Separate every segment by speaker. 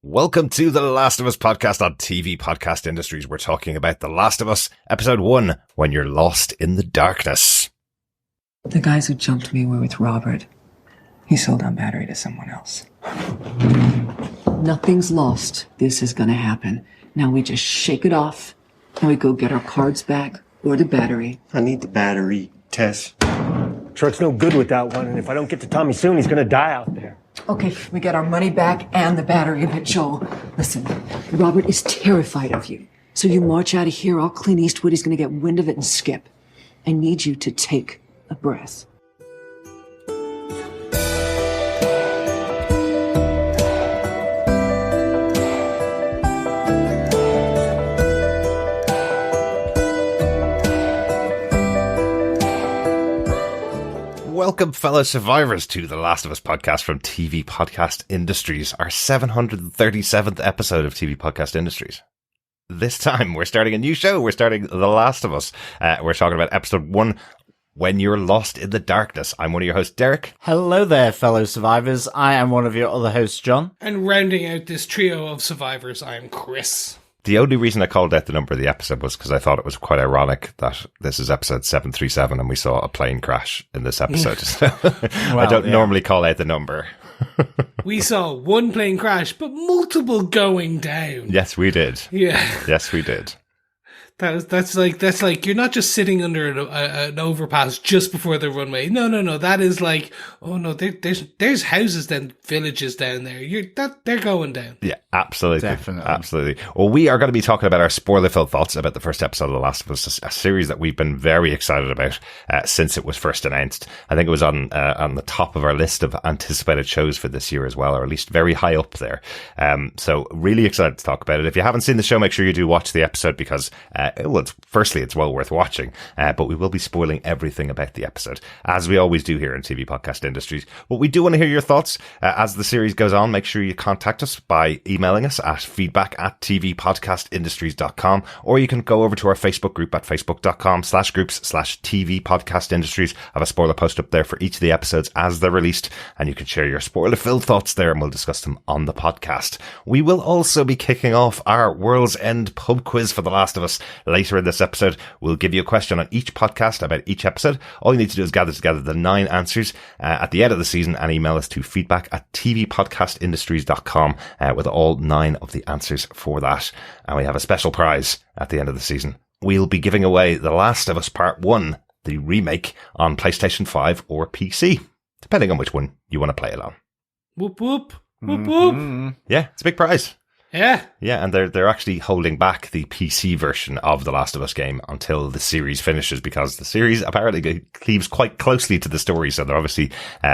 Speaker 1: Welcome to the Last of Us podcast on TV Podcast Industries. We're talking about The Last of Us, episode 1, When You're Lost in the Darkness.
Speaker 2: The guys who jumped me were with Robert. He sold our battery to someone else.
Speaker 3: Nothing's lost. This is gonna happen. Now we just shake it off, and we go get our cards back, or the battery.
Speaker 4: I need the battery, Tess.
Speaker 5: Truck's no good without one, and if I don't get to Tommy soon, he's gonna die out there.
Speaker 3: Okay, we get our money back and the battery, but Joel, listen, Robert is terrified of you. So you march out of here all Clint Eastwood, he's gonna get wind of it and skip. I need you to take a breath.
Speaker 1: Welcome, fellow survivors, to the Last of Us podcast from TV Podcast Industries, our 737th episode of TV Podcast Industries. This time, we're starting a new show. We're starting The Last of Us. We're talking about episode 1, When You're Lost in the Darkness. I'm one of your hosts, Derek.
Speaker 6: Hello there, fellow survivors. I am one of your other hosts, John.
Speaker 7: And rounding out this trio of survivors, I am Chris.
Speaker 1: The only reason I called out the number of the episode was because I thought it was quite ironic that this is episode 737 and we saw a plane crash in this episode. So I don't normally call out the number.
Speaker 7: We saw one plane crash, but multiple going down.
Speaker 1: Yes, we did.
Speaker 7: Yeah.
Speaker 1: Yes, we did.
Speaker 7: That's like you're not just sitting under an overpass just before the runway. No. That is like, oh no, there's houses then villages down there. They're going down.
Speaker 1: Yeah, absolutely,
Speaker 6: Definitely.
Speaker 1: Absolutely. Well, we are going to be talking about our spoiler-filled thoughts about the first episode of The Last of Us, a series that we've been very excited about since it was first announced. I think it was on the top of our list of anticipated shows for this year as well, or at least very high up there. So really excited to talk about it. If you haven't seen the show, make sure you do watch the episode because firstly, it's well worth watching, but we will be spoiling everything about the episode, as we always do here in TV Podcast Industries. But we do want to hear your thoughts as the series goes on. Make sure you contact us by emailing us at feedback@tvpodcastindustries.com, or you can go over to our Facebook group at facebook.com/groups/TV Podcast Industries. I have a spoiler post up there for each of the episodes as they're released, and you can share your spoiler-filled thoughts there, and we'll discuss them on the podcast. We will also be kicking off our World's End pub quiz for The Last of Us later in this episode. We'll give you a question on each podcast about each episode. All you need to do is gather together the 9 answers at the end of the season and email us to feedback@tvpodcastindustries.com with all 9 of the answers for that. And we have a special prize at the end of the season. We'll be giving away The Last of Us Part 1, the remake, on PlayStation 5 or PC, depending on which one you want to play it on.
Speaker 7: Whoop whoop whoop whoop.
Speaker 1: Yeah, it's a big prize.
Speaker 7: Yeah.
Speaker 1: Yeah, and they're actually holding back the PC version of The Last of Us game until the series finishes, because the series apparently cleaves quite closely to the story, so they obviously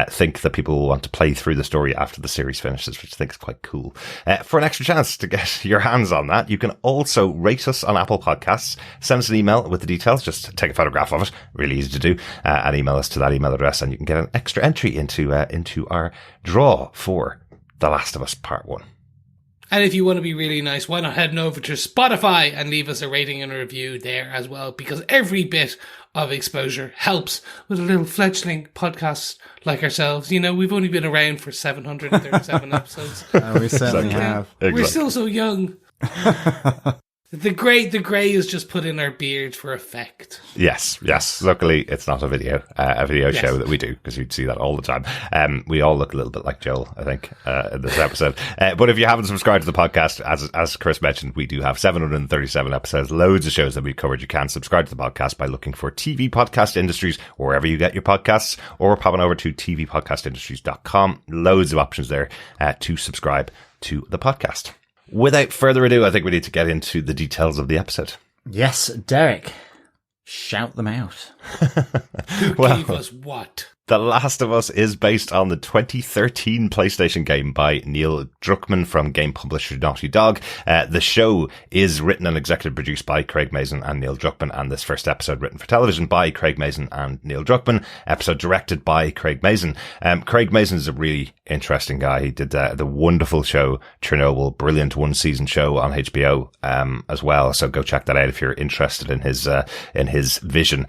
Speaker 1: think that people will want to play through the story after the series finishes, which I think is quite cool. For an extra chance to get your hands on that, you can also rate us on Apple Podcasts. Send us an email with the details, just take a photograph of it, really easy to do, and email us to that email address, and you can get an extra entry into our draw for The Last of Us Part 1.
Speaker 7: And if you want to be really nice, why not head over to Spotify and leave us a rating and a review there as well, because every bit of exposure helps with a little fledgling podcast like ourselves. You know, we've only been around for 737 episodes.
Speaker 6: We certainly have.
Speaker 1: Exactly.
Speaker 7: We're still so young. The grey is just put in our beard for effect.
Speaker 1: Yes. Luckily, it's not a video show that we do, because you'd see that all the time. We all look a little bit like Joel, I think, in this episode. But if you haven't subscribed to the podcast, as Chris mentioned, we do have 737 episodes, loads of shows that we've covered. You can subscribe to the podcast by looking for TV Podcast Industries wherever you get your podcasts, or popping over to tvpodcastindustries.com. Loads of options there to subscribe to the podcast. Without further ado, I think we need to get into the details of the episode.
Speaker 6: Yes, Derek. Shout them out.
Speaker 7: Who gave us what?
Speaker 1: The Last of Us is based on the 2013 PlayStation game by Neil Druckmann from game publisher Naughty Dog. The show is written and executive produced by Craig Mazin and Neil Druckmann, and this first episode written for television by Craig Mazin and Neil Druckmann, episode directed by Craig Mazin. Craig Mazin is a really interesting guy. He did the wonderful show Chernobyl, brilliant one-season show on HBO as well, so go check that out if you're interested in his vision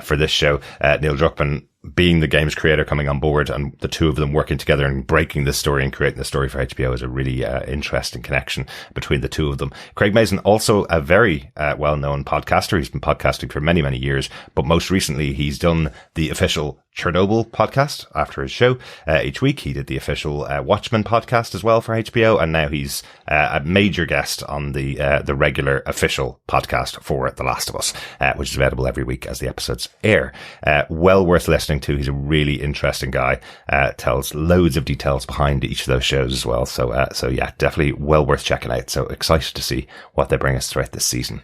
Speaker 1: for this show. Neil Druckmann being the game's creator coming on board and the two of them working together and breaking this story and creating the story for HBO is a really interesting connection between the two of them. Craig Mazin, also a very well-known podcaster. He's been podcasting for many, many years, but most recently he's done the official Chernobyl podcast after his show each week. He did the official Watchmen podcast as well for HBO, and now he's a major guest on the regular official podcast for The Last of Us, which is available every week as the episodes air. Well worth listening to. He's a really interesting guy. Tells loads of details behind each of those shows as well. So yeah, definitely well worth checking out. So excited to see what they bring us throughout this season.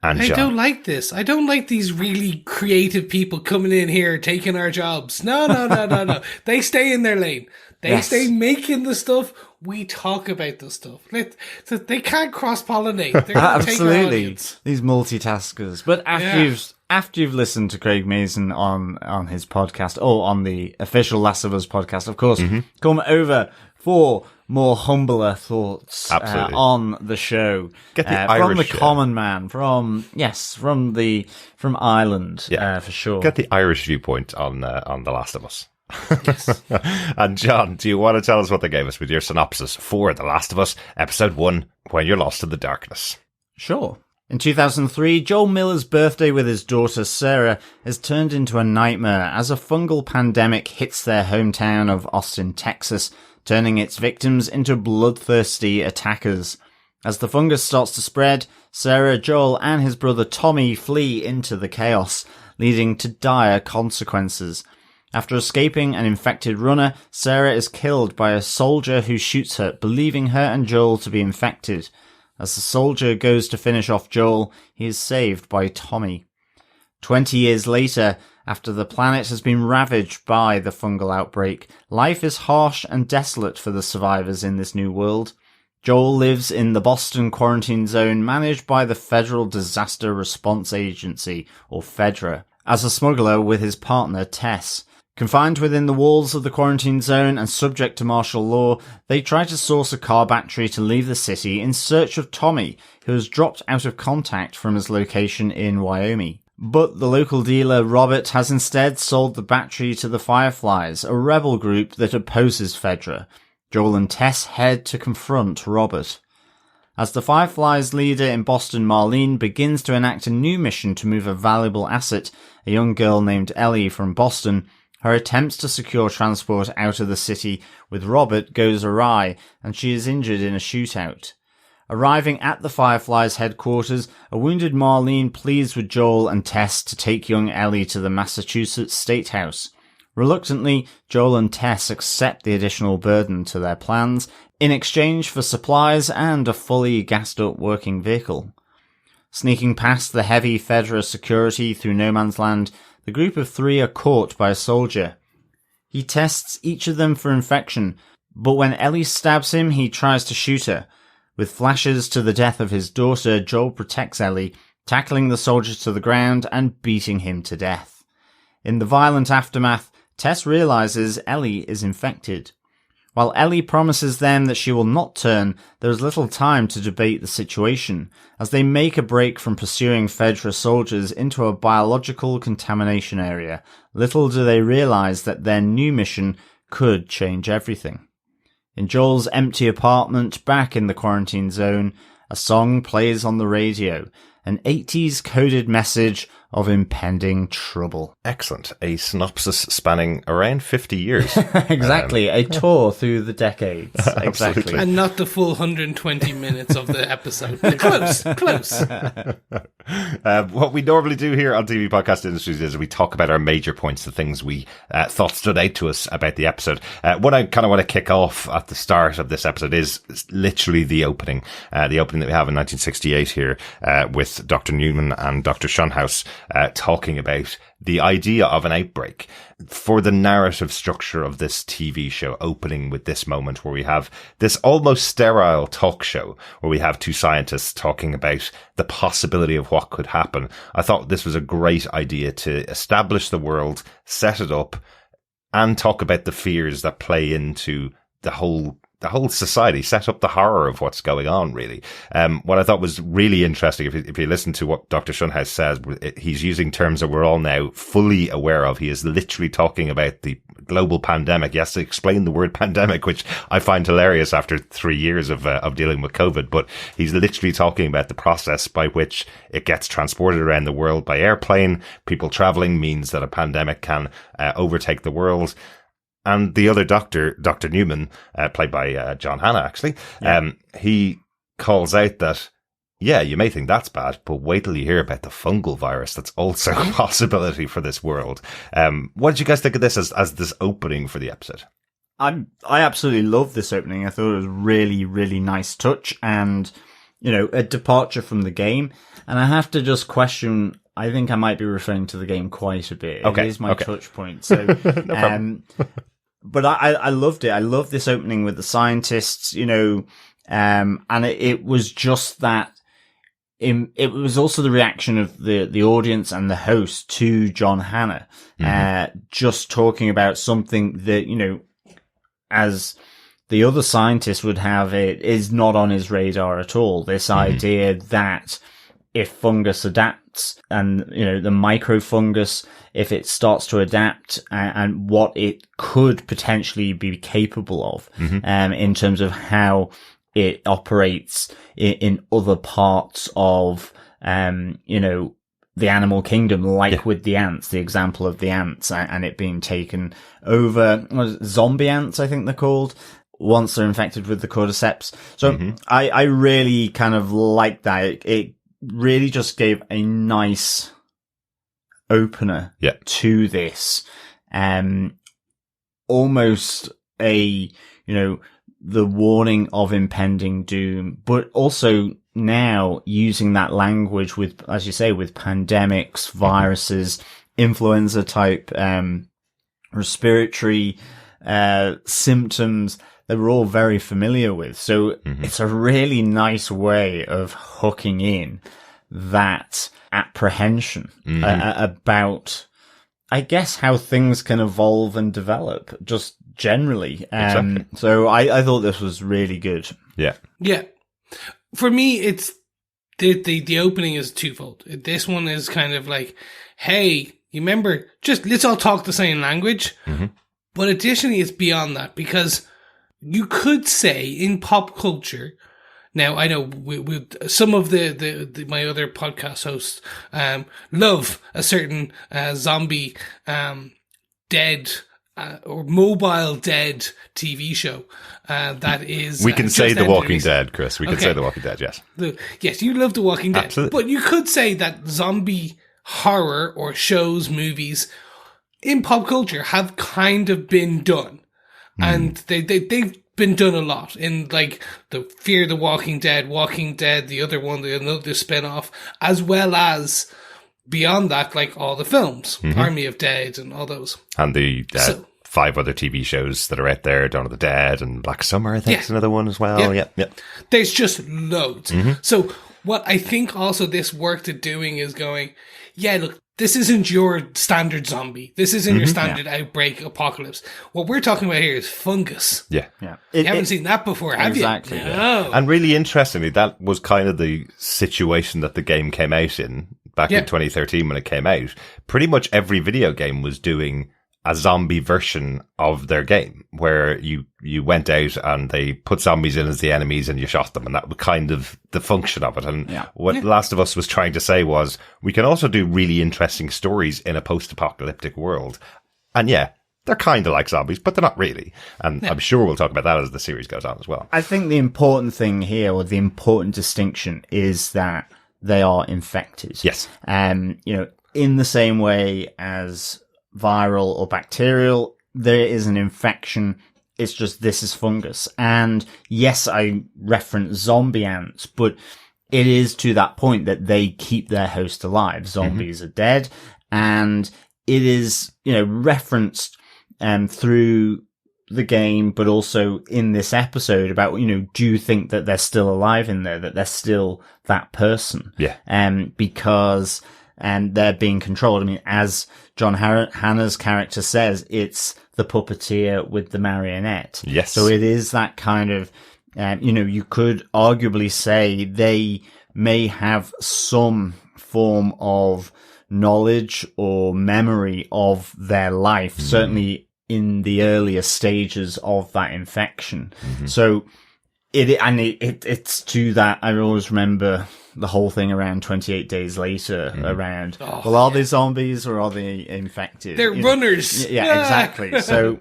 Speaker 1: And
Speaker 7: I
Speaker 1: John.
Speaker 7: don't like this. I don't like these really creative people coming in here taking our jobs. No. They stay in their lane. They stay making the stuff. We talk about the stuff. They can't cross-pollinate. They're going to take our
Speaker 6: Absolutely.
Speaker 7: audience.
Speaker 6: These multitaskers. But after you've listened to Craig Mazin on his podcast, or on the official Last of Us podcast, of course, come over for more humbler thoughts on the show.
Speaker 1: Get the
Speaker 6: from
Speaker 1: Irish,
Speaker 6: the common man, from Ireland, for sure.
Speaker 1: Get the Irish viewpoint on The Last of Us. Yes. And John, do you want to tell us what they gave us with your synopsis for The Last of Us, Episode 1, When You're Lost in the Darkness?
Speaker 6: Sure. In 2003, Joel Miller's birthday with his daughter Sarah is turned into a nightmare as a fungal pandemic hits their hometown of Austin, Texas, turning its victims into bloodthirsty attackers. As the fungus starts to spread, Sarah, Joel, and his brother Tommy flee into the chaos, leading to dire consequences. After escaping an infected runner, Sarah is killed by a soldier who shoots her, believing her and Joel to be infected. As the soldier goes to finish off Joel, he is saved by Tommy. 20 years later, after the planet has been ravaged by the fungal outbreak, life is harsh and desolate for the survivors in this new world. Joel lives in the Boston quarantine zone managed by the Federal Disaster Response Agency, or FEDRA, as a smuggler with his partner Tess. Confined within the walls of the quarantine zone and subject to martial law, they try to source a car battery to leave the city in search of Tommy, who has dropped out of contact from his location in Wyoming. But the local dealer, Robert, has instead sold the battery to the Fireflies, a rebel group that opposes Fedra. Joel and Tess head to confront Robert. As the Fireflies leader in Boston, Marlene, begins to enact a new mission to move a valuable asset, a young girl named Ellie from Boston, her attempts to secure transport out of the city with Robert goes awry, and she is injured in a shootout. Arriving at the Fireflies' headquarters, a wounded Marlene pleads with Joel and Tess to take young Ellie to the Massachusetts State House. Reluctantly, Joel and Tess accept the additional burden to their plans in exchange for supplies and a fully gassed-up working vehicle. Sneaking past the heavy Fedra security through no man's land, the group of three are caught by a soldier. He tests each of them for infection, but when Ellie stabs him, he tries to shoot her. With flashes to the death of his daughter, Joel protects Ellie, tackling the soldier to the ground and beating him to death. In the violent aftermath, Tess realizes Ellie is infected. While Ellie promises them that she will not turn, there is little time to debate the situation, as they make a break from pursuing Fedra soldiers into a biological contamination area. Little do they realize that their new mission could change everything. In Joel's empty apartment back in the quarantine zone, a song plays on the radio, an 80s coded message of impending trouble.
Speaker 1: Excellent. A synopsis spanning around 50 years.
Speaker 6: Exactly. A tour through the decades. Exactly.
Speaker 7: And not the full 120 minutes of the episode. But close.
Speaker 1: What we normally do here on TV Podcast Industries is we talk about our major points, the things we thought stood out to us about the episode. What I kind of want to kick off at the start of this episode is literally the opening that we have in 1968 here with Dr. Newman and Dr. Schonhaus talking about the idea of an outbreak. For the narrative structure of this TV show, opening with this moment where we have this almost sterile talk show where we have two scientists talking about the possibility of what could happen. I thought this was a great idea to establish the world, set it up, and talk about the fears that play into the whole the whole society, set up the horror of what's going on, really. What I thought was really interesting, if you listen to what Dr. Shunhouse says, he's using terms that we're all now fully aware of. He is literally talking about the global pandemic. He has to explain the word pandemic, which I find hilarious after 3 years of dealing with COVID. But he's literally talking about the process by which it gets transported around the world by airplane. People traveling means that a pandemic can overtake the world. And the other doctor, Dr. Newman, played by John Hannah, actually, he calls out that, yeah, you may think that's bad, but wait till you hear about the fungal virus that's also a possibility for this world. What did you guys think of this as this opening for the episode?
Speaker 6: I absolutely love this opening. I thought it was really, really nice touch and, a departure from the game. And I have to just question, I think I might be referring to the game quite a bit.
Speaker 1: Okay.
Speaker 6: It is my touch point. So, but I loved it. I love this opening with the scientists, and it was just that. It was also the reaction of the audience and the host to John Hannah, just talking about something that, as the other scientist would have it, is not on his radar at all. This idea that if fungus adapts and, the microfungus, if it starts to adapt and what it could potentially be capable of, in terms of how it operates in other parts of, the animal kingdom, like with the ants, the example of the ants and it being taken over, zombie ants, I think they're called, once they're infected with the cordyceps. So I really kind of like that. It really just gave a nice opener to this. Almost a, the warning of impending doom, but also now using that language with, as you say, with pandemics, viruses, influenza type, respiratory, symptoms that we're all very familiar with. So it's a really nice way of hooking in that apprehension about, I guess, how things can evolve and develop just generally.
Speaker 1: Exactly.
Speaker 6: So I thought this was really good.
Speaker 1: Yeah.
Speaker 7: Yeah. For me, it's the opening is twofold. This one is kind of like, hey, you remember, just let's all talk the same language. But additionally, it's beyond that, because you could say in pop culture, now I know with some of the my other podcast hosts love a certain zombie dead or mobile dead TV show that is.
Speaker 1: We can say The Walking Dead, Chris. We can say The Walking Dead, yes.
Speaker 7: Yes, you love The Walking Dead.
Speaker 1: Absolutely.
Speaker 7: But you could say that zombie horror or shows, movies in pop culture have kind of been done. And they've been done a lot in like the Fear the Walking Dead, the other one, another spin-off, as well as beyond that, like all the films, Army of Dead and all those.
Speaker 1: And the 5 other TV shows that are out there, Dawn of the Dead and Black Summer, I think is another one as well. Yeah.
Speaker 7: There's just loads. So what I think also this worked at doing is going, look, this isn't your standard zombie. This isn't your standard outbreak apocalypse. What we're talking about here is fungus.
Speaker 1: Yeah.
Speaker 7: You haven't seen that before, have you?
Speaker 6: Exactly.
Speaker 7: No.
Speaker 1: And really interestingly, that was kind of the situation that the game came out in back in 2013 when it came out. Pretty much every video game was doing a zombie version of their game, where you went out and they put zombies in as the enemies and you shot them, and that was kind of the function of it. And what Last of Us was trying to say was, we can also do really interesting stories in a post-apocalyptic world. And they're kind of like zombies, but they're not really. And I'm sure we'll talk about that as the series goes on as well.
Speaker 6: I think the important thing here, or the important distinction, is that they are infected.
Speaker 1: Yes.
Speaker 6: In the same way as viral or bacterial, there is an infection. It's just this is fungus. And yes, I reference zombie ants, but it is to that point that they keep their host alive. Zombies are dead, and it is, referenced through the game, but also in this episode about, do you think that they're still alive in there, that they're still that person?
Speaker 1: Yeah.
Speaker 6: Because and they're being controlled. I mean, as John Hannah's character says, it's the puppeteer with the marionette.
Speaker 1: Yes.
Speaker 6: So it is that kind of, you could arguably say they may have some form of knowledge or memory of their life, certainly in the earlier stages of that infection. So it's to that. I always remember the whole thing around 28 days later around, are they zombies or are they infected?
Speaker 7: They're runners.
Speaker 6: Yeah, exactly. So,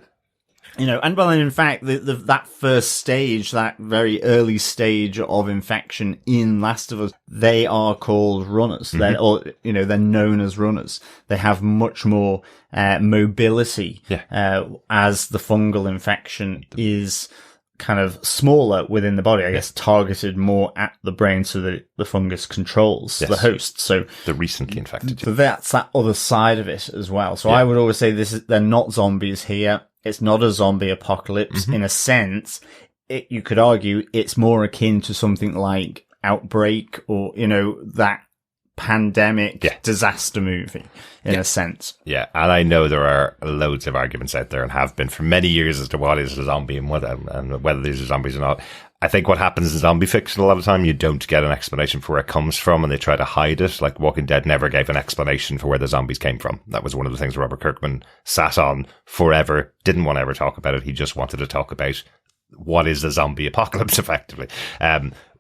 Speaker 6: and well, in fact, that first stage, that very early stage of infection in Last of Us, they are called runners. They're known as runners. They have much more mobility as the fungal infection is kind of smaller within the body, I guess, targeted more at the brain, so that the fungus controls the host. So
Speaker 1: the recently infected.
Speaker 6: So that's that other side of it as well. So I would always say they're not zombies here. It's not a zombie apocalypse in a sense. You could argue it's more akin to something like Outbreak or, that pandemic disaster movie in a sense.
Speaker 1: Yeah, and I know there are loads of arguments out there and have been for many years as to what is a zombie and whether these are zombies or not. I think what happens in zombie fiction a lot of the time, you don't get an explanation for where it comes from and they try to hide it. Like Walking Dead never gave an explanation for where the zombies came from. That was one of the things Robert Kirkman sat on forever, didn't want to ever talk about it. He just wanted to talk about what is the zombie apocalypse effectively.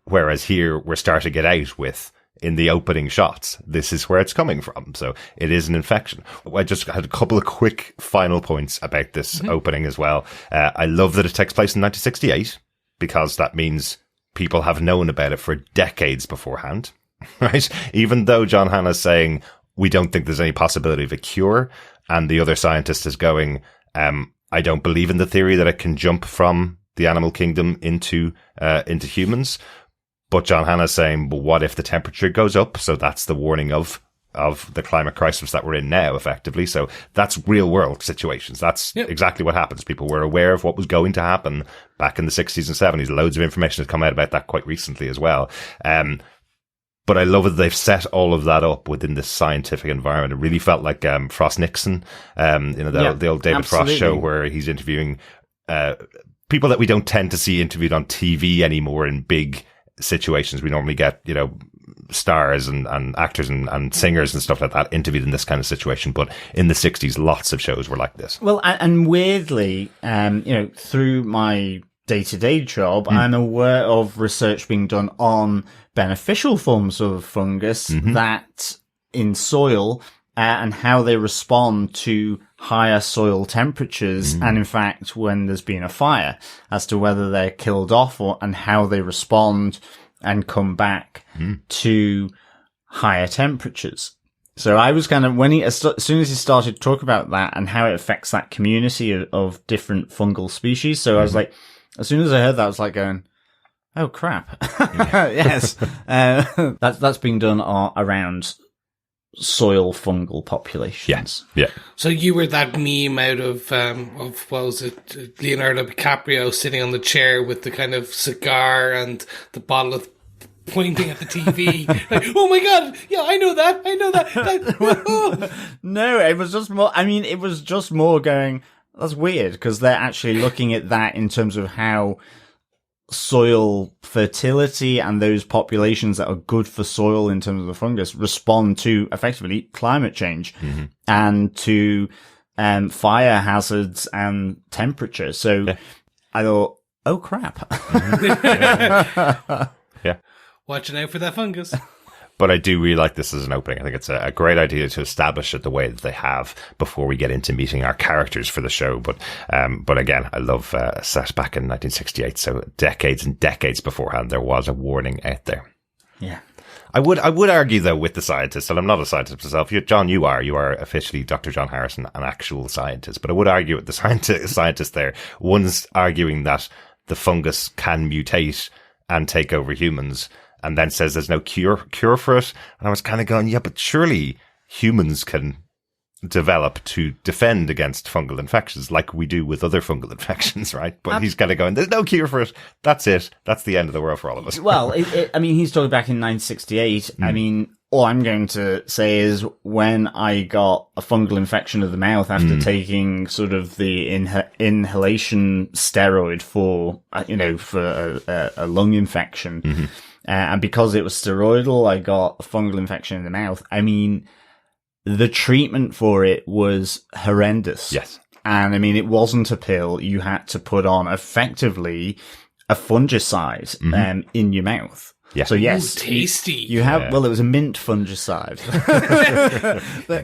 Speaker 1: Whereas here we're starting it out with, in the opening shots, this is where it's coming from. So it is an infection. I just had a couple of quick final points about this opening as well. I love that it takes place in 1968 because that means people have known about it for decades beforehand, right? Even though John Hannah's saying, we don't think there's any possibility of a cure. And the other scientist is going, I don't believe in the theory that it can jump from the animal kingdom into humans. But John Hannah's saying, well, what if the temperature goes up? So that's the warning of the climate crisis that we're in now, effectively. So that's real world situations. That's exactly what happens. People were aware of what was going to happen back in the 60s and 70s. Loads of information has come out about that quite recently as well. But I love that they've set all of that up within this scientific environment. It really felt like Frost Nixon, the old David Frost show where he's interviewing people that we don't tend to see interviewed on TV anymore in big situations. We normally get, stars and actors and singers and stuff like that interviewed in this kind of situation. But in the 60s, lots of shows were like this.
Speaker 6: Well, and weirdly, through my day-to-day job, I'm aware of research being done on beneficial forms of fungus that in soil and how they respond to higher soil temperatures. And in fact, when there's been a fire, as to whether they're killed off and how they respond and come back to higher temperatures. So I was kind of, as soon as he started to talk about that and how it affects that community of different fungal species. So I was like, as soon as I heard that, I was like going, oh crap. Yes. That's being done around soil fungal populations.
Speaker 1: Yeah.
Speaker 7: So you were that meme out of what was it, Leonardo DiCaprio sitting on the chair with the kind of cigar and the bottle of pointing at the TV. Like, oh my god, yeah, I know that.
Speaker 6: No, it was just more, it was just more going, that's weird, because they're actually looking at that in terms of how soil fertility and those populations that are good for soil in terms of the fungus respond to effectively climate change and to fire hazards and temperature. So I thought, oh crap.
Speaker 1: Yeah.
Speaker 7: Watching out for that fungus.
Speaker 1: But I do really like this as an opening. I think it's a great idea to establish it the way that they have before we get into meeting our characters for the show. But again, I love set back in 1968. So decades and decades beforehand, there was a warning out there.
Speaker 6: Yeah.
Speaker 1: I would argue though with the scientists, and I'm not a scientist myself. John, you are officially Dr. John Harrison, an actual scientist. But I would argue with the scientist there. One's arguing that the fungus can mutate and take over humans, and then says there's no cure for it. And I was kind of going, yeah, but surely humans can develop to defend against fungal infections like we do with other fungal infections, right? But he's kind of going, there's no cure for it. That's it. That's the end of the world for all of us.
Speaker 6: Well, he's talking back in 1968. all I'm going to say is when I got a fungal infection of the mouth after taking sort of the inhalation steroid for a lung infection, and because it was steroidal, I got a fungal infection in the mouth. I mean, the treatment for it was horrendous.
Speaker 1: Yes.
Speaker 6: And I mean, it wasn't a pill. You had to put on effectively a fungicide in your mouth.
Speaker 1: Yeah.
Speaker 6: So yes,
Speaker 7: Ooh, tasty.
Speaker 6: You have well, it was a mint fungicide.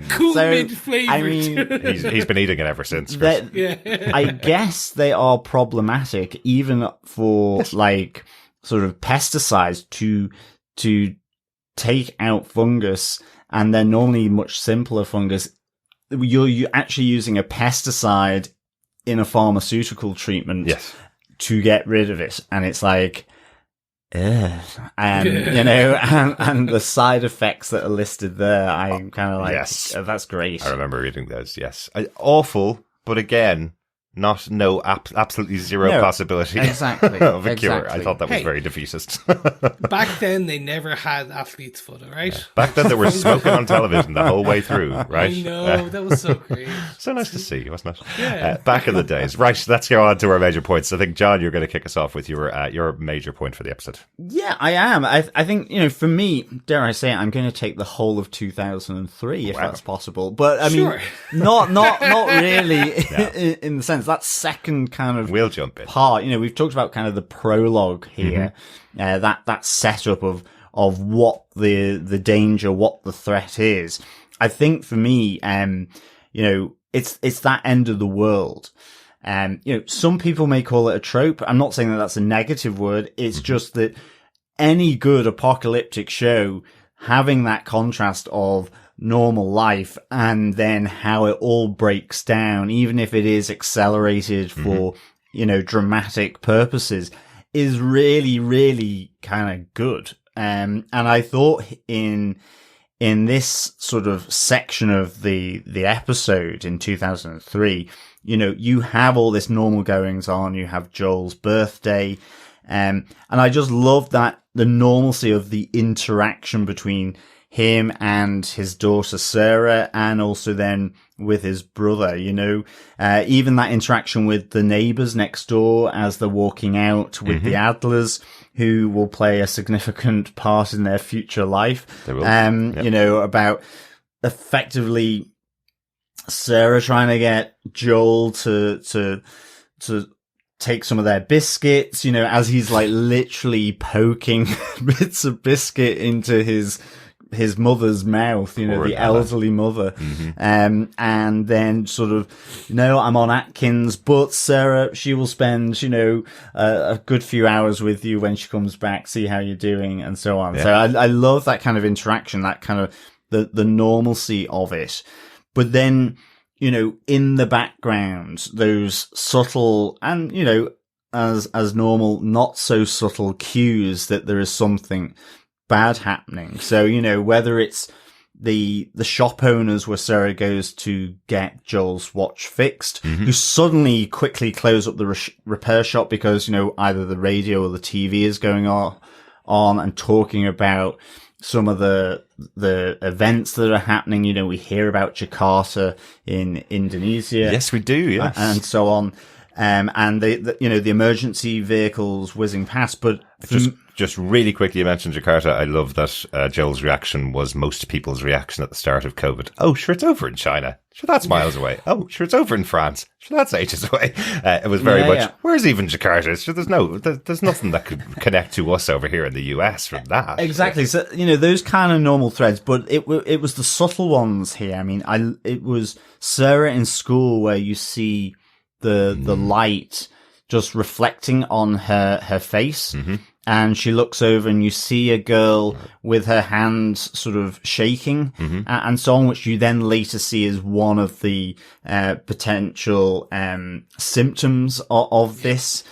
Speaker 7: Cool mint flavored.
Speaker 6: I mean,
Speaker 1: he's been eating it ever since.
Speaker 6: I guess they are problematic even for like sort of pesticides to take out fungus, and they're normally much simpler fungus. You're actually using a pesticide in a pharmaceutical treatment to get rid of it, and it's like. And and the side effects that are listed there, I'm kind of like, oh, that's great.
Speaker 1: I remember reading those. Yes, awful, but again, absolutely zero possibility of a cure. I thought that was very defeatist.
Speaker 7: Back then, they never had athlete's foot, all right?
Speaker 1: Yeah. Back then, they were smoking on television the whole way through, right?
Speaker 7: I know, that was so great.
Speaker 1: So nice to see, wasn't it?
Speaker 7: Yeah.
Speaker 1: Back in the days. Right, let's go on to our major points. I think, John, you're going to kick us off with your major point for the episode.
Speaker 6: Yeah, I am. I think, for me, dare I say it, I'm going to take the whole of 2003, if that's possible. But, I mean, not really in the sense. That second kind of
Speaker 1: we'll jump in
Speaker 6: part, we've talked about kind of the prologue here, that setup of what the danger, what the threat is. I think for me, it's that end of the world. Some people may call it a trope. I'm not saying that that's a negative word. It's just that any good apocalyptic show having that contrast of normal life and then how it all breaks down, even if it is accelerated for, dramatic purposes, is really, really kind of good. And I thought in this sort of section of the episode in 2003, you have all this normal goings on. You have Joel's birthday. And I just love that the normalcy of the interaction between him and his daughter Sarah, and also then with his brother, even that interaction with the neighbors next door as they're walking out with the Adlers, who will play a significant part in their future life.
Speaker 1: They will.
Speaker 6: About effectively Sarah trying to get Joel to take some of their biscuits, as he's like literally poking bits of biscuit into his mother's mouth, the elderly mother. And then sort of, I'm on Atkins, but Sarah, she will spend, a good few hours with you when she comes back, see how you're doing and so on. Yeah. So I love that kind of interaction, that kind of the normalcy of it. But then, in the background, those subtle and, as normal, not so subtle cues that there is something bad happening. So, whether it's the shop owners where Sarah goes to get Joel's watch fixed, who suddenly quickly close up the repair shop because, either the radio or the TV is going on and talking about some of the events that are happening. We hear about Jakarta in Indonesia.
Speaker 1: Yes, we do. Yes.
Speaker 6: And so on. And the emergency vehicles whizzing past, but
Speaker 1: just really quickly, you mentioned Jakarta. I love that Joel's reaction was most people's reaction at the start of COVID. Oh, sure, it's over in China. Sure, that's miles away. Oh, sure, it's over in France. Sure, that's ages away. It was very much, where's even Jakarta? Sure, there's nothing that could connect to us over here in the US from that.
Speaker 6: Exactly. So, those kind of normal threads, but it was the subtle ones here. I mean, it was Sarah in school where you see the light just reflecting on her face. And she looks over and you see a girl with her hands sort of shaking and so on, which you then later see as one of the potential symptoms of this.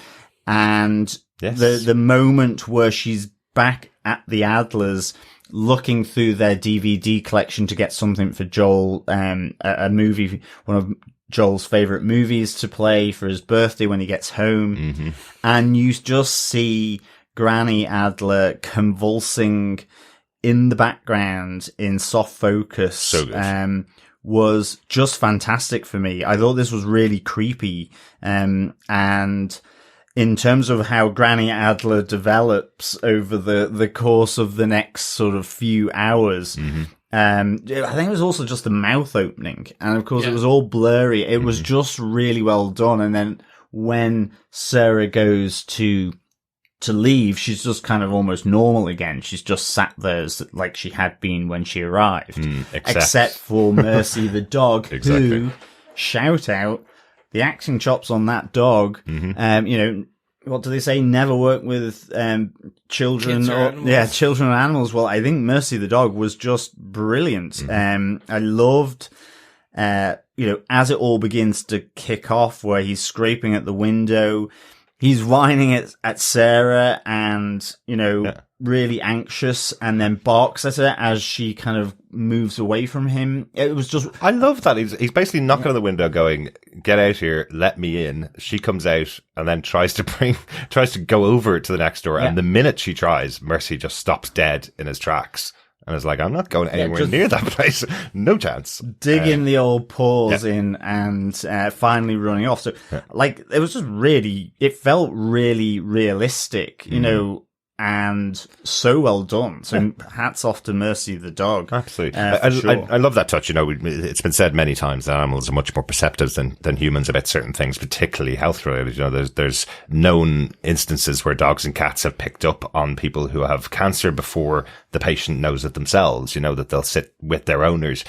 Speaker 6: And the moment where she's back at the Adlers looking through their DVD collection to get something for Joel, a movie, one of Joel's favorite movies to play for his birthday when he gets home. And you just see Granny Adler convulsing in the background in soft focus.
Speaker 1: So good.
Speaker 6: Was just fantastic for me. I thought this was really creepy. And in terms of how Granny Adler develops over the course of the next sort of few hours, I think it was also just the mouth opening. And of course it was all blurry. It was just really well done. And then when Sarah goes to leave, she's just kind of almost normal again. She's just sat there like she had been when she arrived. Except for Mercy the dog, who, shout out, the acting chops on that dog. What do they say? Never work with children children or animals. Well, I think Mercy the dog was just brilliant. I loved as it all begins to kick off, where he's scraping at the window. He's whining at Sarah and, really anxious, and then barks at her as she kind of moves away from him. It was just...
Speaker 1: I love that. He's basically knocking on the window going, get out here, let me in. She comes out and then tries to go over to the next door. And the minute she tries, Mercy just stops dead in his tracks. And it's like, I'm not going anywhere near that place. No chance.
Speaker 6: Digging the old paws in and finally running off. So, it was just really, it felt really realistic, and so well done. So hats off to Mercy the dog.
Speaker 1: Absolutely.
Speaker 6: Sure.
Speaker 1: I love that touch. It's been said many times that animals are much more perceptive than humans about certain things, particularly health related. There's known instances where dogs and cats have picked up on people who have cancer before the patient knows it themselves, that they'll sit with their owners.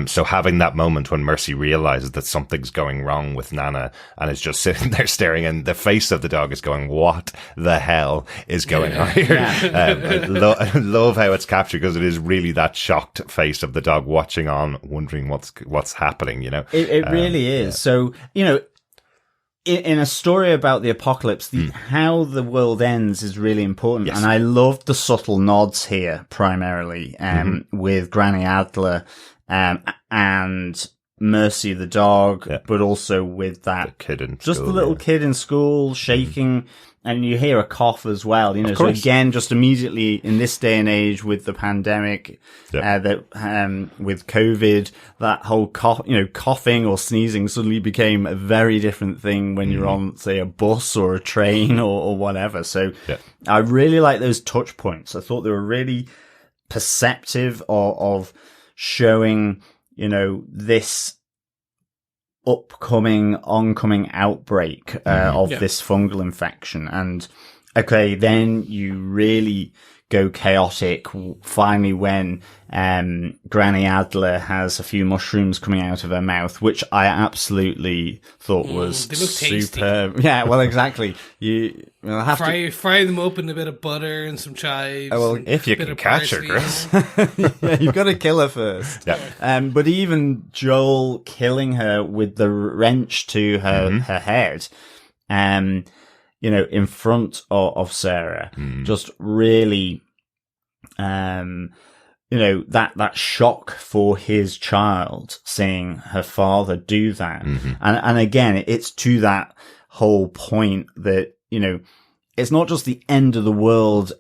Speaker 1: So having that moment when Mercy realizes that something's going wrong with Nana and is just sitting there staring, and the face of the dog is going, what the hell is going on here? I love how it's captured, because it is really that shocked face of the dog watching on, wondering what's happening,
Speaker 6: It really is. Yeah. So, in a story about the apocalypse, how the world ends is really important. Yes. And I loved the subtle nods here, primarily, with Granny Adler, and Mercy the dog, but also with that
Speaker 1: kid in
Speaker 6: just
Speaker 1: school,
Speaker 6: the little kid in school shaking. And you hear a cough as well, so again, just immediately in this day and age with the pandemic, with COVID, that whole coughing or sneezing suddenly became a very different thing when you're on, say, a bus or a train or whatever. So I really like those touch points. I thought they were really perceptive of showing, this oncoming outbreak of this fungal infection. And then you really go chaotic finally when Granny Adler has a few mushrooms coming out of her mouth, which I absolutely thought was superb. Yeah, well, exactly. You have
Speaker 7: to fry them up in a bit of butter and some chives.
Speaker 1: Oh, well, if you can catch her, Chris.
Speaker 6: Yeah, you've got to kill her first.
Speaker 1: Yeah.
Speaker 6: But even Joel killing her with the wrench to her head, in front of Sarah, just really, that shock for his child seeing her father do that. And again, it's to that whole point that, it's not just the end of the world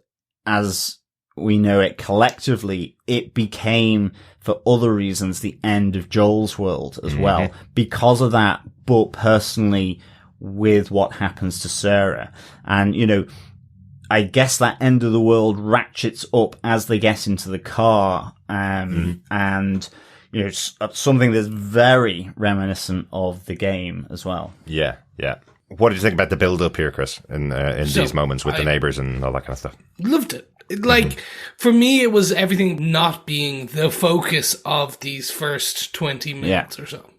Speaker 6: as we know it collectively. It became, for other reasons, the end of Joel's world as well, because of that, but personally, with what happens to Sarah. And, I guess that end of the world ratchets up as they get into the car. And, it's something that's very reminiscent of the game as well.
Speaker 1: Yeah. Yeah. What did you think about the build up here, Chris, in these moments with the neighbors and all that kind of stuff?
Speaker 7: Loved it. For me, it was everything not being the focus of these first 20 minutes or so.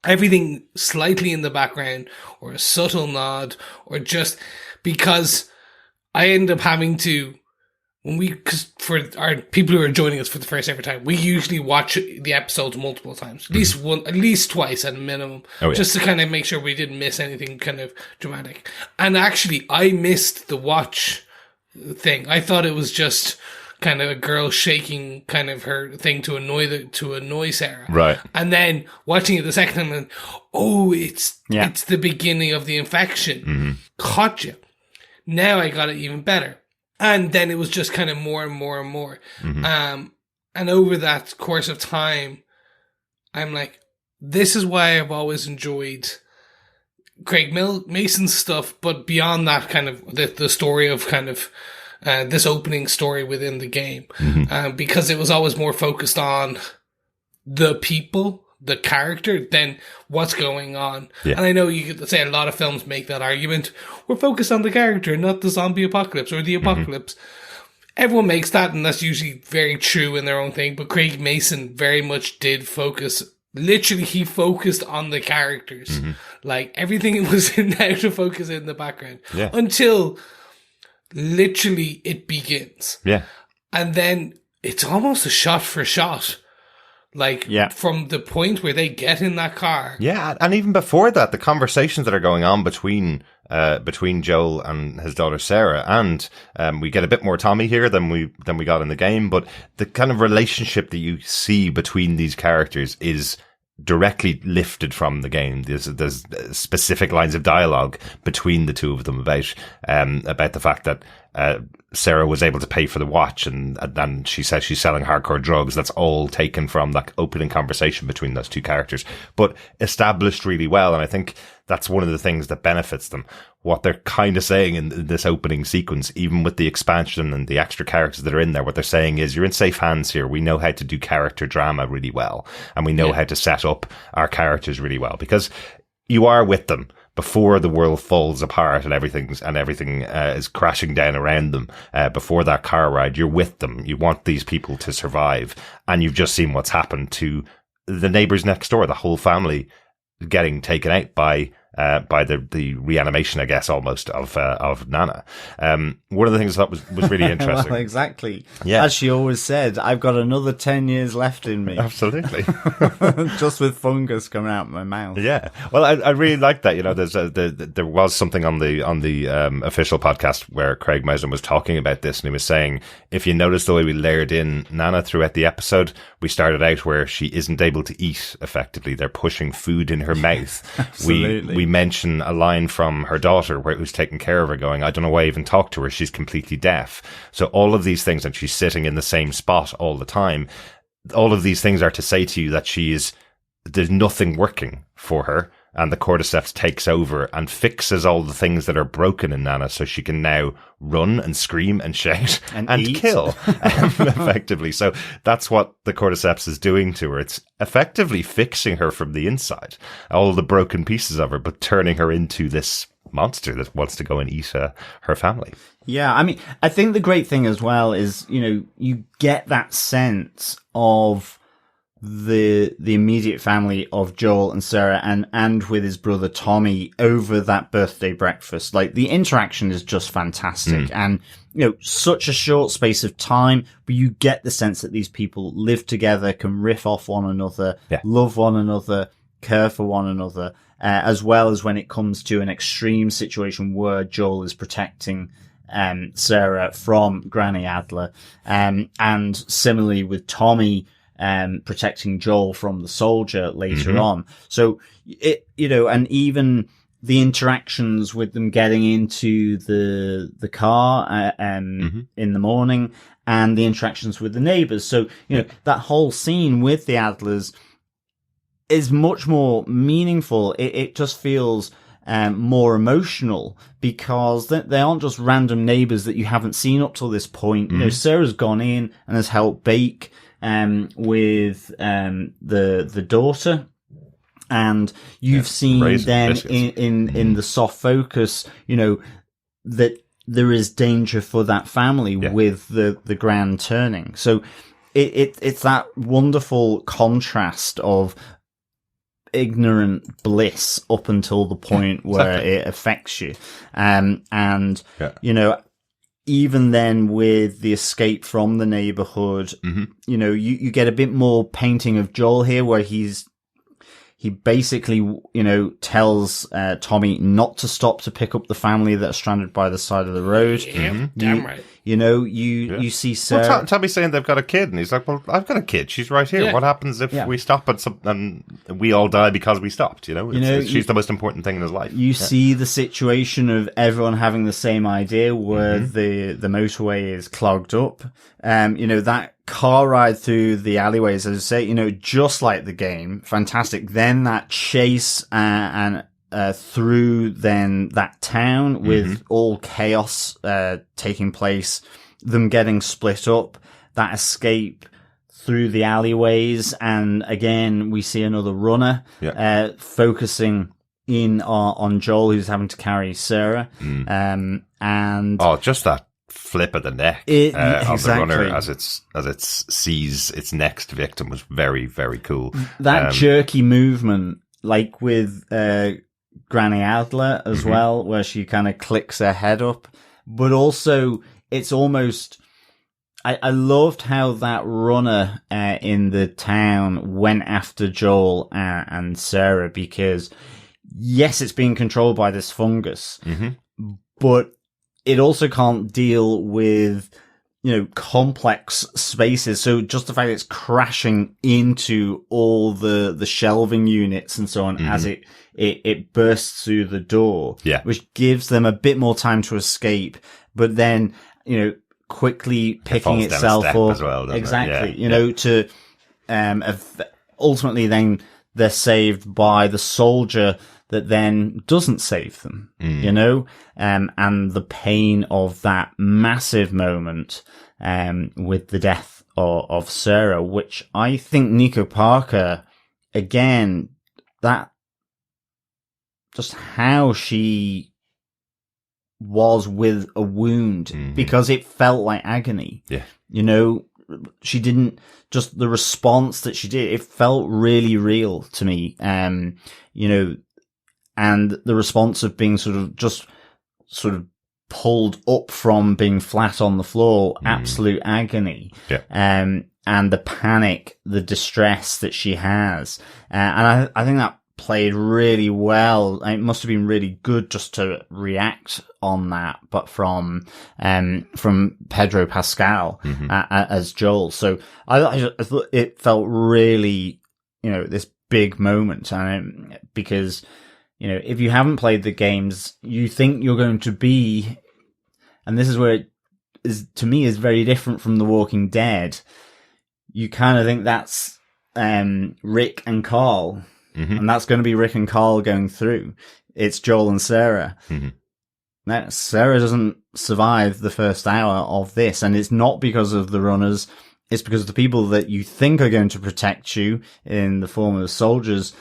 Speaker 7: Everything slightly in the background, or a subtle nod, or just because I end up having to, because for our people who are joining us for the first ever time, we usually watch the episodes multiple times, at least twice at a minimum, just to kind of make sure we didn't miss anything kind of dramatic. And actually, I missed the watch thing. I thought it was just kind of a girl shaking kind of her thing to annoy Sarah.
Speaker 1: Right.
Speaker 7: And then watching it the second time, and it's the beginning of the infection. Caught you. Now I got it even better. And then it was just kind of more and more and more. And over that course of time, I'm like, this is why I've always enjoyed Craig Mason's stuff, but beyond that, kind of the story of kind of this opening story within the game, because it was always more focused on the people, the character, than what's going on. Yeah. And I know you could say a lot of films make that argument. We're focused on the character, not the zombie apocalypse or the apocalypse. Everyone makes that, and that's usually very true in their own thing. But Craig Mason very much did focus. Literally, he focused on the characters. Like, everything was in there to focus in the background. Yeah. Until literally it begins. Yeah. And then it's almost a shot for shot. Like, from the point where they get in that car.
Speaker 1: Yeah, and even before that, the conversations that are going on between Joel and his daughter Sarah, and we get a bit more Tommy here than we got in the game, but the kind of relationship that you see between these characters is directly lifted from the game. There's specific lines of dialogue between the two of them about the fact that Sarah was able to pay for the watch, and she says she's selling hardcore drugs. That's all taken from that opening conversation between those two characters, but established really well. And I think that's one of the things that benefits them. What they're kind of saying in this opening sequence, even with the expansion and the extra characters that are in there, what they're saying is, you're in safe hands here. We know how to do character drama really well, and we know how to set up our characters really well, because you are with them before the world falls apart and everything is crashing down around them. Before that car ride, you're with them. You want these people to survive, and you've just seen what's happened to the neighbors next door, the whole family getting taken out by the reanimation, I guess, almost of Nana. One of the things that was really interesting.
Speaker 6: Well, exactly. Yeah. As she always said, I've got another 10 years left in me.
Speaker 1: Absolutely.
Speaker 6: Just with fungus coming out of my mouth.
Speaker 1: Yeah. Well, I really like that. You know, there was something on the official podcast where Craig Mazin was talking about this, and he was saying, if you notice the way we layered in Nana throughout the episode, we started out where she isn't able to eat effectively. They're pushing food in her mouth.
Speaker 6: Absolutely.
Speaker 1: We mention a line from her daughter who's taking care of her going, I don't know why I even talk to her. She's completely deaf. So all of these things, and she's sitting in the same spot all the time. All of these things are to say to you that there's nothing working for her. And the cordyceps takes over and fixes all the things that are broken in Nana, so she can now run and scream and shout and kill effectively. So that's what the cordyceps is doing to her. It's effectively fixing her from the inside, all the broken pieces of her, but turning her into this monster that wants to go and eat her family.
Speaker 6: Yeah, I mean, I think the great thing as well is, you know, you get that sense of the immediate family of Joel and Sarah and with his brother Tommy over that birthday breakfast. Like, the interaction is just fantastic. And, you know, such a short space of time, but you get the sense that these people live together, can riff off one another, love one another, care for one another, as well as when it comes to an extreme situation where Joel is protecting Sarah from Granny Adler. And similarly with Tommy, protecting Joel from the soldier later on. So you know, and even the interactions with them getting into the car, in the morning, and the interactions with the neighbors. So, you know, that whole scene with the Adlers is much more meaningful. It just feels, more emotional, because they aren't just random neighbors that you haven't seen up till this point. You know, Sarah's gone in and has helped bake with the daughter, and you've seen then in the soft focus, you know, that there is danger for that family with the grand turning. So it's that wonderful contrast of ignorant bliss up until the point where it affects you, and you know, even then with the escape from the neighborhood, you know, you get a bit more painting of Joel here, where he basically, you know, tells Tommy not to stop to pick up the family that's stranded by the side of the road.
Speaker 7: Damn right.
Speaker 6: You know, you see Sarah.
Speaker 1: Well, Tommy's saying they've got a kid, and he's like, "Well, I've got a kid. She's right here.
Speaker 7: Yeah.
Speaker 1: What happens if we stop and we all die because we stopped?" You know, she's the most important thing in his life.
Speaker 6: You see the situation of everyone having the same idea, where the motorway is clogged up. You know, that car ride through the alleyways, as I say, you know, just like the game, fantastic. Then that chase and through then that town with all chaos taking place, them getting split up, that escape through the alleyways, and again we see another runner focusing in on Joel, who's having to carry Sarah, and
Speaker 1: just that flip of the neck of the runner as it sees its next victim was very, very cool.
Speaker 6: That jerky movement, like with Granny Adler as well, where she kind of clicks her head up, but also it's almost, I loved how that runner in the town went after Joel and Sarah, because yes, it's being controlled by this fungus, but it also can't deal with, you know, complex spaces. So just the fact that it's crashing into all the shelving units and so on as it bursts through the door, which gives them a bit more time to escape, but then, you know, quickly picking itself up
Speaker 1: as well,
Speaker 6: exactly, you know, to ultimately then they're saved by the soldier that then doesn't save them, you know, and the pain of that massive moment with the death of Sarah, which I think Nico Parker, again, that just how she was with a wound, because it felt like agony. Yeah. You know, she didn't, just the response that she did, it felt really real to me. You know, and the response of being sort of pulled up from being flat on the floor, absolute agony. Yeah. And the panic, the distress that she has. And I think that played really well. It must have been really good just to react on that, but from Pedro Pascal as Joel. So I thought it felt really, you know, this big moment, and because, you know, if you haven't played the games, you think you're going to be, and this is where it is, to me, is very different from The Walking Dead. You kind of think that's Rick and Carl, and that's going to be Rick and Carl going through. It's Joel and Sarah. Now, Sarah doesn't survive the first hour of this, and it's not because of the runners. It's because of the people that you think are going to protect you in the form of soldiers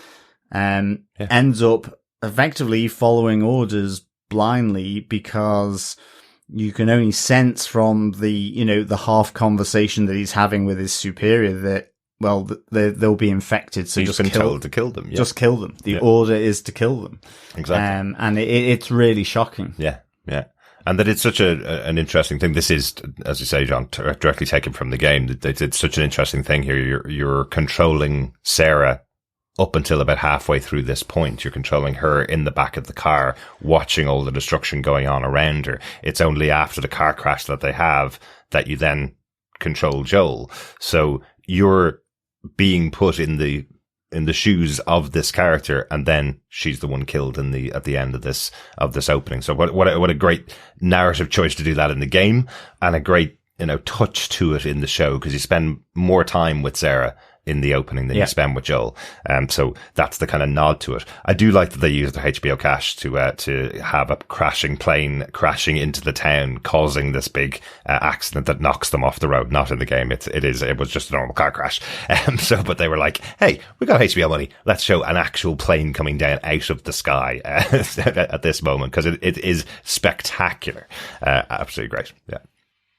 Speaker 6: ends up effectively following orders blindly, because you can only sense from the, you know, the half conversation that he's having with his superior that, well, they'll be infected. So
Speaker 1: he's
Speaker 6: just
Speaker 1: been told to kill them. Yeah.
Speaker 6: Just kill them. The order is to kill them.
Speaker 1: Exactly.
Speaker 6: And it's really shocking.
Speaker 1: Yeah. Yeah. And that it's such an interesting thing. This is, as you say, John, directly taken from the game. They did such an interesting thing here. You're controlling Sarah up until about halfway through this point. You're controlling her in the back of the car, watching all the destruction going on around her. It's only after the car crash that they have that you then control Joel. So you're being put in the shoes of this character, and then she's the one killed at the end of this opening. So what a great narrative choice to do that in the game, and a great, you know, touch to it in the show, because you spend more time with Sarah in the opening than you spend with Joel. So that's the kind of nod to it. I do like that they use the HBO cache to have a crashing plane crashing into the town, causing this big accident that knocks them off the road. Not in the game. It was just a normal car crash. But they were like, hey, we got HBO money. Let's show an actual plane coming down out of the sky at this moment, because it is spectacular. Absolutely great. Yeah.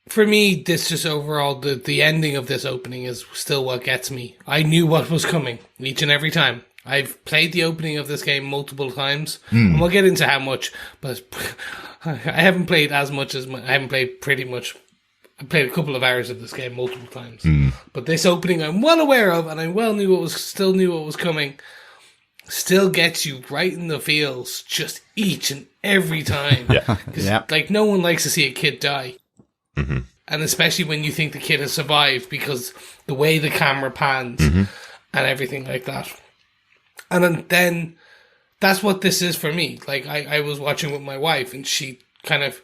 Speaker 7: For me, this just overall, the ending of this opening is still what gets me. I knew what was coming each and every time. I've played the opening of this game multiple times, and we'll get into how much, but I haven't played as much as, I haven't played pretty much, I played a couple of hours of this game multiple times. But this opening I'm well aware of, and I knew what was coming, still gets you right in the feels just each and every time. Like, no one likes to see a kid die.
Speaker 1: Mm-hmm.
Speaker 7: And especially when you think the kid has survived, because the way the camera pans and everything like that. And then that's what this is for me. Like, I was watching with my wife, and she kind of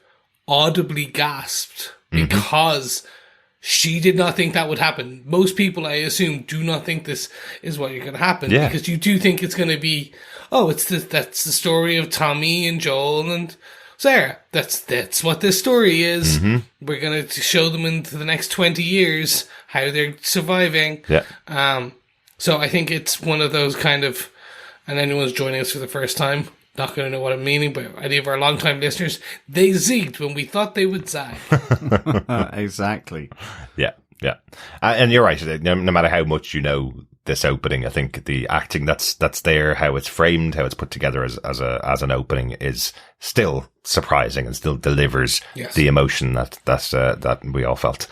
Speaker 7: audibly gasped because she did not think that would happen. Most people, I assume, do not think this is what you're going to happen, because you do think it's going to be, that's the story of Tommy and Joel and Sarah. That's what this story is. We're going to show them into the next 20 years how they're surviving.
Speaker 1: Yeah.
Speaker 7: So I think it's one of those kind of, and anyone who's joining us for the first time, not going to know what I'm meaning, but any of our long-time listeners, they zigged when we thought they would zag.
Speaker 6: Exactly.
Speaker 1: Yeah. And you're right. No matter how much you know this opening, I think the acting that's there, how it's framed, how it's put together as an opening is still surprising and still delivers the emotion that we all felt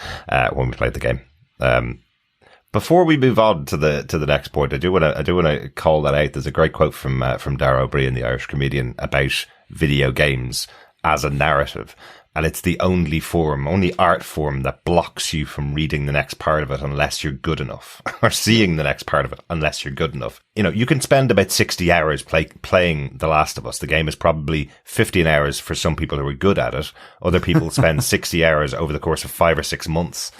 Speaker 1: when we played the game. Before we move on to the next point, I do want to call that out. There's a great quote from Dara O'Brien, the Irish comedian, about video games as a narrative. And it's the only art form that blocks you from reading the next part of it unless you're good enough, or seeing the next part of it unless you're good enough. You know, you can spend about 60 hours playing The Last of Us. The game is probably 15 hours for some people who are good at it. Other people spend 60 hours over the course of 5 or 6 months,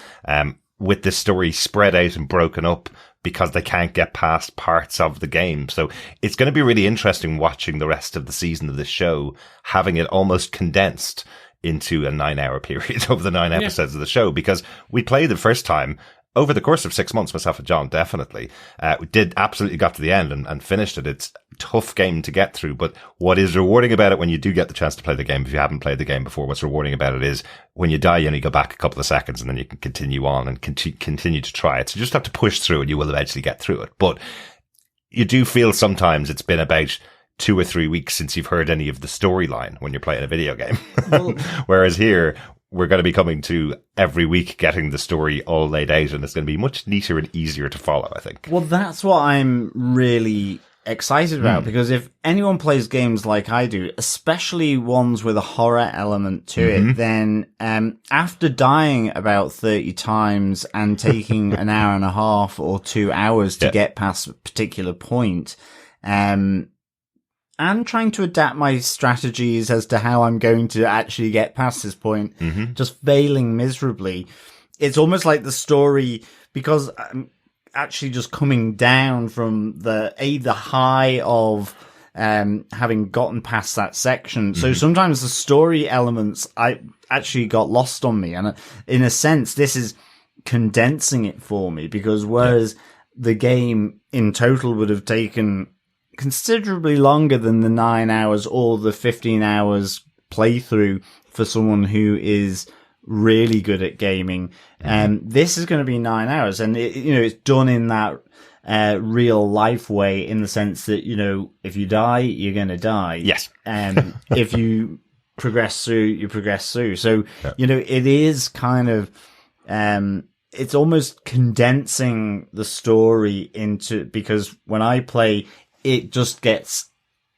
Speaker 1: with the story spread out and broken up because they can't get past parts of the game. So it's going to be really interesting watching the rest of the season of this show, having it almost condensed into a 9-hour period over the 9 episodes of the show, because we played the first time over the course of 6 months, myself and John definitely, we did absolutely got to the end and finished it. It's a tough game to get through, but what is rewarding about it when you do get the chance to play the game, if you haven't played the game before, what's rewarding about it is when you die, you only go back a couple of seconds and then you can continue on and continue to try it. So you just have to push through and you will eventually get through it. But you do feel sometimes it's been about 2 or 3 weeks since you've heard any of the storyline when you're playing a video game. Whereas here, we're going to be coming to every week getting the story all laid out, and it's going to be much neater and easier to follow, I think.
Speaker 6: Well, that's what I'm really excited about, because if anyone plays games like I do, especially ones with a horror element to it, then after dying about 30 times and taking an hour and a half or 2 hours to get past a particular point, and trying to adapt my strategies as to how I'm going to actually get past this point, just failing miserably. It's almost like the story, because I'm actually just coming down from the high of having gotten past that section. So sometimes the story elements I actually got lost on me. And in a sense, this is condensing it for me, because whereas the game in total would have taken considerably longer than the 9 hours or the 15 hours playthrough for someone who is really good at gaming. This is going to be 9 hours, and it's done in that real life way, in the sense that, if you die, you're going to die.
Speaker 1: Yes.
Speaker 6: If you progress through, you progress through. So, it is kind of, it's almost condensing the story into, because when I play, it just gets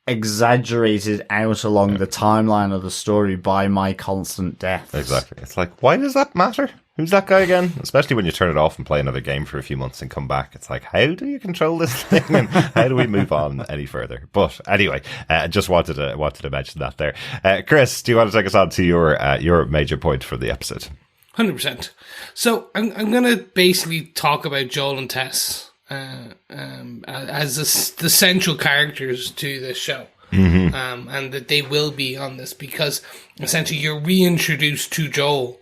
Speaker 6: exaggerated out along the timeline of the story by my constant deaths.
Speaker 1: Exactly. It's like, why does that matter? Who's that guy again? Especially when you turn it off and play another game for a few months and come back. It's like, how do you control this thing? And how do we move on any further? But anyway, just wanted to mention that there. Chris, do you want to take us on to your major point for the episode?
Speaker 7: 100%. So I'm going to basically talk about Joel and Tess as the central characters to this show, and that they will be on this, because essentially you're reintroduced to Joel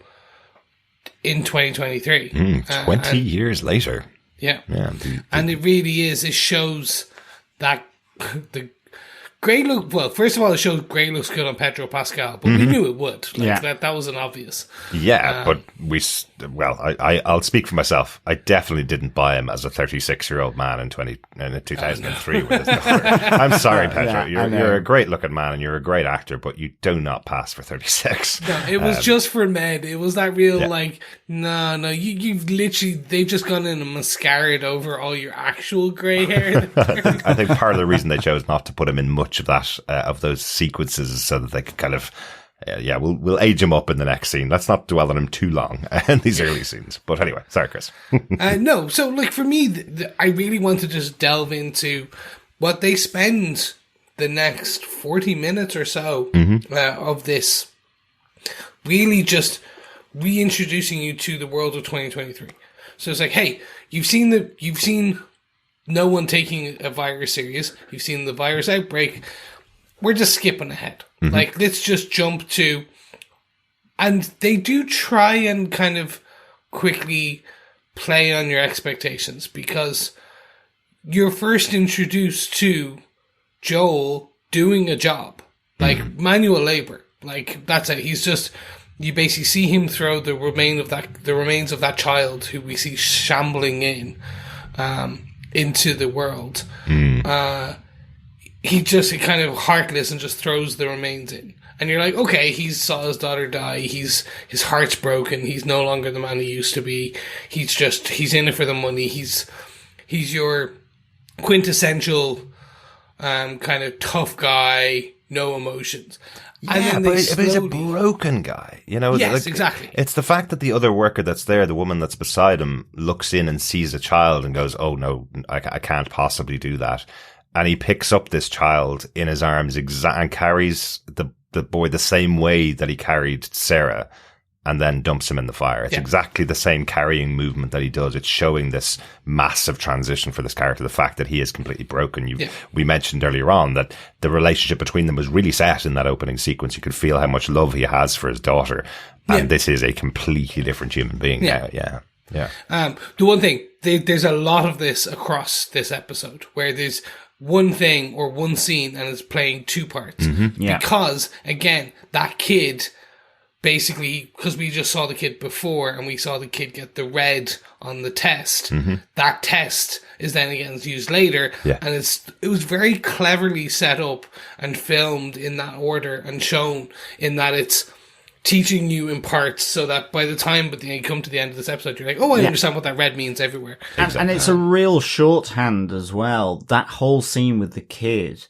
Speaker 7: in 2023.
Speaker 1: 20 years later.
Speaker 7: Yeah. And it really is. It shows that the great look. Well, first of all, it shows great looks good on Pedro Pascal, but we knew it would. That was an obvious.
Speaker 1: Yeah, but I'll speak for myself. I definitely didn't buy him as a 36-year-old man in 2003. With his I'm sorry, Pedro. You're a great looking man and you're a great actor, but you do not pass for 36.
Speaker 7: No, it was just for men. It was that real no. You've literally, they've just gone in and mascaraed over all your actual grey hair.
Speaker 1: I think part of the reason they chose not to put him in much of that of those sequences is so that they could kind of yeah, we'll age him up in the next scene. Let's not dwell on him too long in these early scenes. But anyway, sorry, Chris.
Speaker 7: No, so like for me, I really want to just delve into what they spend the next 40 minutes or so of this, really just reintroducing you to the world of 2023. So it's like, hey, you've seen no one taking a virus serious. You've seen the virus outbreak. We're just skipping ahead. Like, let's just jump to, and they do try and kind of quickly play on your expectations, because you're first introduced to Joel doing a job, like manual labor. Like, that's it. He's just, you basically see him throw the remains of that child who we see shambling into the world. He kind of heartless and just throws the remains in. And you're like, okay, he saw his daughter die. His heart's broken. He's no longer the man he used to be. He's in it for the money. He's your quintessential, kind of tough guy, no emotions.
Speaker 1: Yeah, but he's a broken guy, you know?
Speaker 7: Yes,
Speaker 1: like,
Speaker 7: exactly.
Speaker 1: It's the fact that the other worker that's there, the woman that's beside him, looks in and sees a child and goes, oh no, I can't possibly do that. And he picks up this child in his arms and carries the boy the same way that he carried Sarah, and then dumps him in the fire. It's exactly the same carrying movement that he does. It's showing this massive transition for this character, the fact that he is completely broken. We mentioned earlier on that the relationship between them was really set in that opening sequence. You could feel how much love he has for his daughter. And this is a completely different human being now. Yeah.
Speaker 7: The one thing, there's a lot of this across this episode, where there's one thing or one scene and it's playing two parts. Because, again, that kid, basically, because we just saw the kid before and we saw the kid get the red on the test, that test is then again used later. And it was very cleverly set up and filmed in that order and shown in that it's teaching you in parts, so that by the time you come to the end of this episode, you're like, oh, I understand what that red means everywhere.
Speaker 6: And it's a real shorthand as well. That whole scene with the kid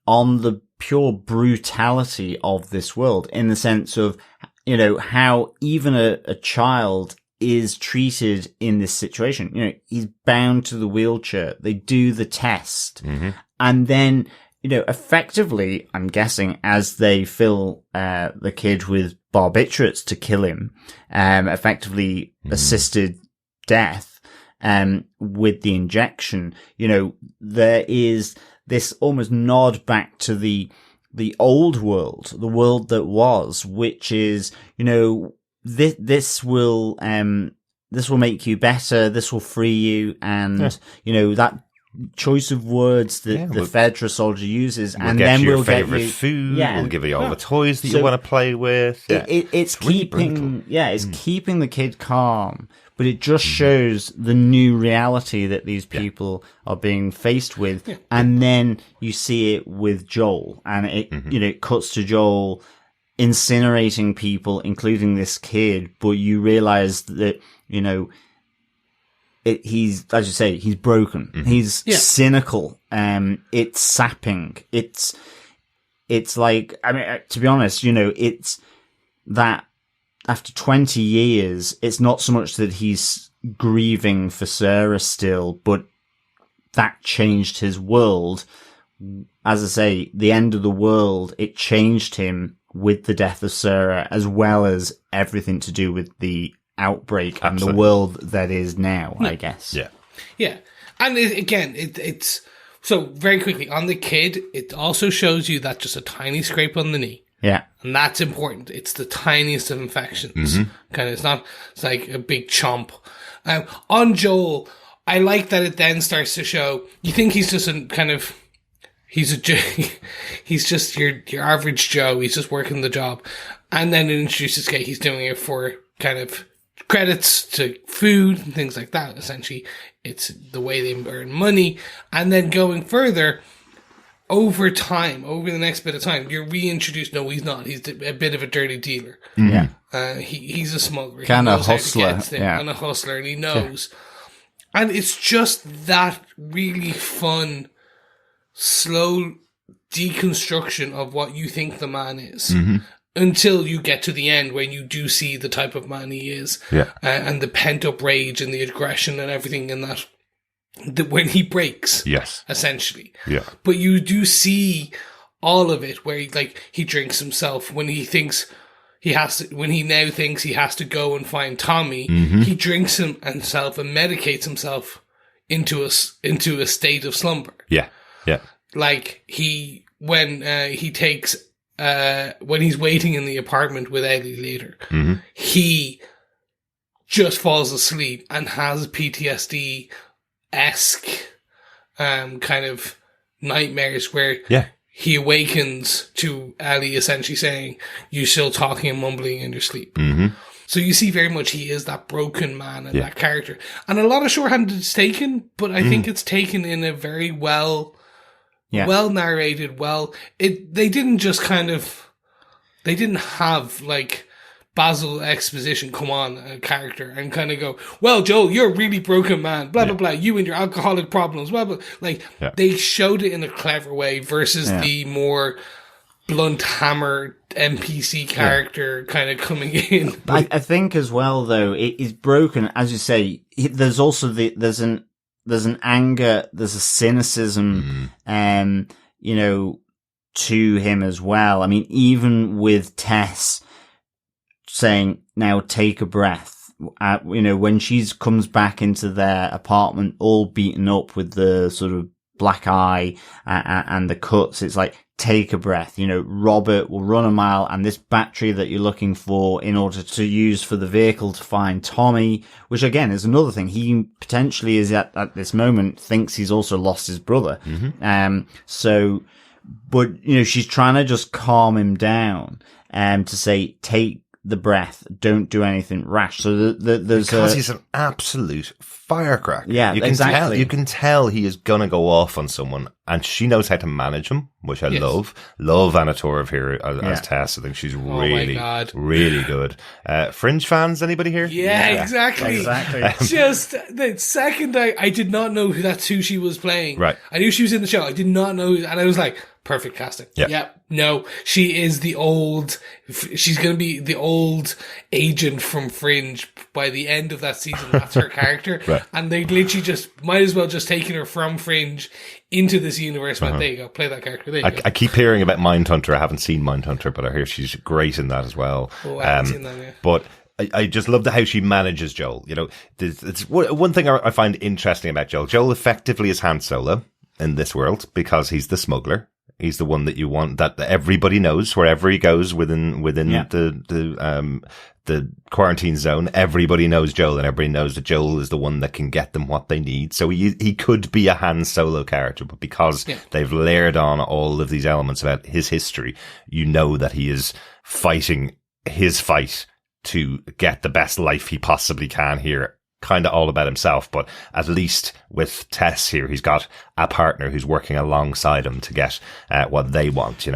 Speaker 6: on the pure brutality of this world, in the sense of, you know, how even a child is treated in this situation. You know, he's bound to the wheelchair. They do the test. And then, you know, effectively, I'm guessing, as they fill the kid with barbiturates to kill him, effectively assisted death with the injection, you know, there is this almost nod back to the old world, the world that was, which is, you know, this will make you better, this will free you, and you know, that choice of words that the Fedra soldier uses, and then we'll get you
Speaker 1: food. We'll give you all the toys that you want to play with.
Speaker 6: It's keeping, it's keeping the kid calm, but it just shows the new reality that these people are being faced with. And then you see it with Joel, and it, you know, it cuts to Joel incinerating people, including this kid, but you realize that, you know, he's, as you say, he's broken. He's cynical. It's sapping. It's like, I mean, to be honest, you know, it's that after 20 years, it's not so much that he's grieving for Sarah still, but that changed his world. As I say, the end of the world, it changed him with the death of Sarah, as well as everything to do with the outbreak and the world that is now, I guess.
Speaker 7: Yeah. And it's so very quickly on the kid, it also shows you that just a tiny scrape on the knee.
Speaker 6: Yeah.
Speaker 7: And that's important. It's the tiniest of infections. Kind of, it's like a big chomp. On Joel, I like that it then starts to show, you think he's just a kind of, he's just your average Joe. He's just working the job. And then it introduces, okay, he's doing it for kind of credits to food and things like that. Essentially, it's the way they earn money. And then going further, over time, over the next bit of time, you're reintroduced. No, he's not. He's a bit of a dirty dealer. He's a smuggler.
Speaker 6: Kind of hustler.
Speaker 7: And a hustler, and he knows. And it's just that really fun, slow deconstruction of what you think the man is. until you get to the end when you do see the type of man he is, and the pent up rage and the aggression and everything in that when he breaks, essentially.
Speaker 1: Yeah.
Speaker 7: But you do see all of it where he drinks himself when he thinks when he now thinks he has to go and find Tommy, he drinks himself and medicates himself into a state of slumber.
Speaker 1: Yeah. Yeah.
Speaker 7: Like when he's waiting in the apartment with Ellie later, he just falls asleep and has PTSD-esque kind of nightmares where he awakens to Ellie essentially saying, "You're still talking and mumbling in your sleep." So you see very much he is that broken man and that character. And a lot of shorthand is taken, but I think it's taken in a very well narrated, they didn't just they didn't have like Basil exposition come on a character and kind of go, "Well, Joel, you're a really broken man, blah, blah, blah, you and your alcoholic problems, blah, blah." Like, they showed it in a clever way versus the more blunt hammer NPC character kind of coming in.
Speaker 6: I think as well, though, it is broken, as you say. There's also there's an anger, there's a cynicism, to him as well. I mean, even with Tess saying, "Now take a breath," when she comes back into their apartment all beaten up with the sort of black eye and the cuts, it's like, take a breath. Robert will run a mile, and this battery that you're looking for in order to use for the vehicle to find Tommy, which again is another thing. He potentially is at this moment thinks he's also lost his brother. But she's trying to just calm him down to say, take the breath, don't do anything rash. So there's
Speaker 1: because he's an absolute firecracker.
Speaker 6: Yeah, exactly.
Speaker 1: You can tell he is gonna go off on someone, and she knows how to manage him, which I love. Love Anna Torv here as Tess. I think she's really, really good. Fringe fans, anybody here?
Speaker 7: Yeah, exactly. Just the second I did not know that's who she was playing.
Speaker 1: Right.
Speaker 7: I knew she was in the show. I did not know, and I was like, perfect casting. No, she is she's going to be the old agent from Fringe by the end of that season. That's her character.
Speaker 1: Right.
Speaker 7: And they literally might as well just taken her from Fringe into this universe. But there you go, play that character. There you go.
Speaker 1: I keep hearing about Mindhunter. I haven't seen Mindhunter, but I hear she's great in that as well.
Speaker 7: Oh, I haven't seen that yet.
Speaker 1: But I just love how she manages Joel. It's one thing I find interesting about Joel. Joel effectively is Han Solo in this world because he's the smuggler. He's the one that you want, that everybody knows wherever he goes within the quarantine zone. Everybody knows Joel, and everybody knows that Joel is the one that can get them what they need. So he could be a Han Solo character, but because they've layered on all of these elements about his history, that he is fighting his fight to get the best life he possibly can here. Kind of all about himself, but at least with Tess here, he's got a partner who's working alongside him to get what they want,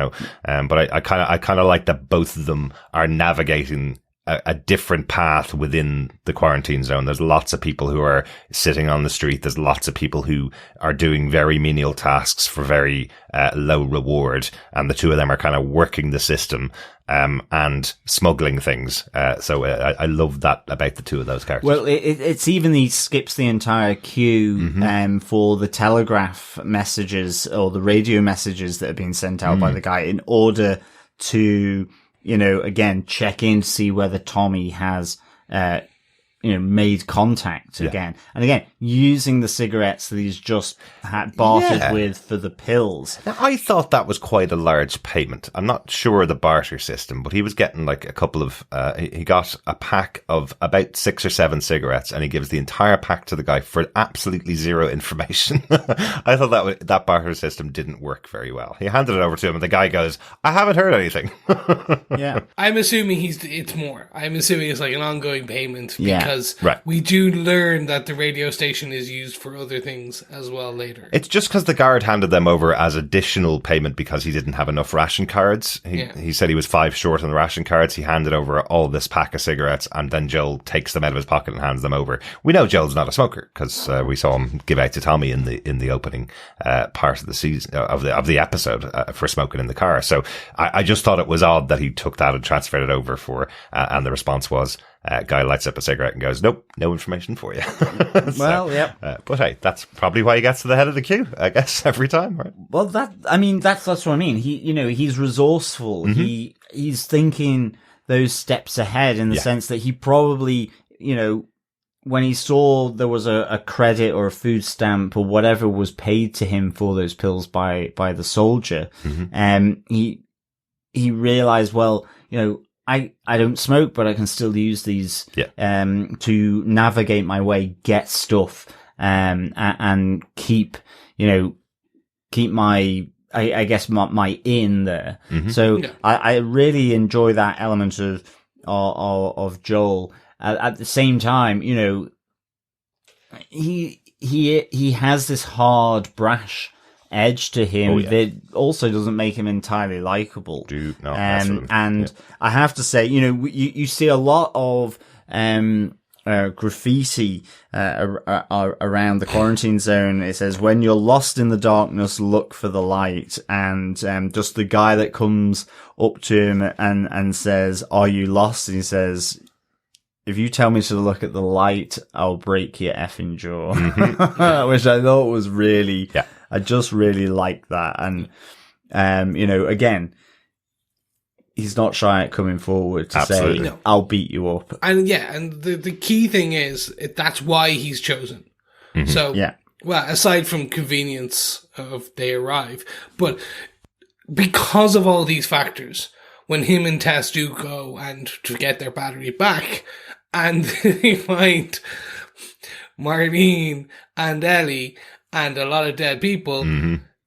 Speaker 1: But I kind of like that both of them are navigating a different path within the quarantine zone. There's lots of people who are sitting on the street. There's lots of people who are doing very menial tasks for very low reward, and the two of them are kind of working the system and smuggling things. So I love that about the two of those characters.
Speaker 6: Well, it's even he skips the entire queue for the telegraph messages or the radio messages that have been sent out by the guy in order to, again, check in to see whether Tommy has, made contact again. And again, using the cigarettes that he's just had bartered with for the pills.
Speaker 1: Now, I thought that was quite a large payment. I'm not sure the barter system, but he was getting like a couple of, he got a pack of about 6 or 7 cigarettes, and he gives the entire pack to the guy for absolutely zero information. I thought that barter system didn't work very well. He handed it over to him, and the guy goes, "I haven't heard anything."
Speaker 6: Yeah.
Speaker 7: I'm assuming it's more. I'm assuming it's like an ongoing payment because because
Speaker 1: Right.
Speaker 7: we do learn that the radio station is used for other things as well later.
Speaker 1: It's just because the guard handed them over as additional payment because he didn't have enough ration cards. He said he was 5 short on the ration cards. He handed over all this pack of cigarettes, and then Joel takes them out of his pocket and hands them over. We know Joel's not a smoker because we saw him give out to Tommy in the opening part of the season of the episode for smoking in the car. So I just thought it was odd that he took that and transferred it over for, and the response was, guy lights up a cigarette and goes, "Nope, no information for you."
Speaker 6: Well, yeah.
Speaker 1: But hey, that's probably why he gets to the head of the queue, I guess, every time, right?
Speaker 6: Well, that's what I mean. He's resourceful.
Speaker 1: Mm-hmm.
Speaker 6: He's thinking those steps ahead in the sense that he probably, when he saw there was a credit or a food stamp or whatever was paid to him for those pills by the soldier, he realized, well, I don't smoke, but I can still use these, to navigate my way, get stuff, and keep my, I guess my in there.
Speaker 1: Mm-hmm.
Speaker 6: So I really enjoy that element of Joel. At the same time, he has this hard, brash edge to him that also doesn't make him entirely likable. And I have to say, you see a lot of graffiti around the quarantine zone. It says, "When you're lost in the darkness, look for the light." And just the guy that comes up to him and says, "Are you lost?" And he says, "If you tell me to look at the light, I'll break your effing jaw." Mm-hmm. Which I thought was really, I just really liked that. And, again, he's not shy at coming forward to say, "I'll beat you up."
Speaker 7: And and the key thing is, that's why he's chosen. Mm-hmm. So, well, aside from convenience of they arrive, but because of all these factors, when him and Tess do go and to get their battery back, and they find Marlene and Ellie and a lot of dead people,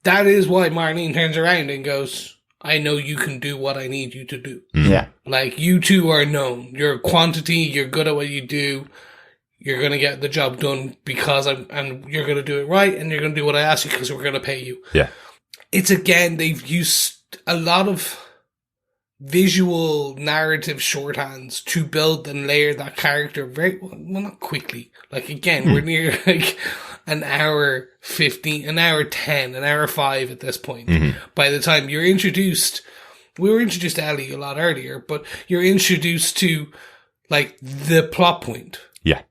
Speaker 7: that is why Marlene turns around and goes, "I know you can do what I need you to do."
Speaker 6: Yeah.
Speaker 7: Like, you two are known. You're a quantity, you're good at what you do, you're going to get the job done and you're going to do it right, and you're going to do what I ask you because we're going to pay you.
Speaker 1: Yeah.
Speaker 7: It's, again, they've used a lot of visual narrative shorthands to build and layer that character very well, not quickly. Like, again, we're near like an hour 15, an hour 10, an hour 5 at this point. By the time you're introduced, we were introduced to Ellie a lot earlier, but you're introduced to like the plot point.
Speaker 1: Yeah.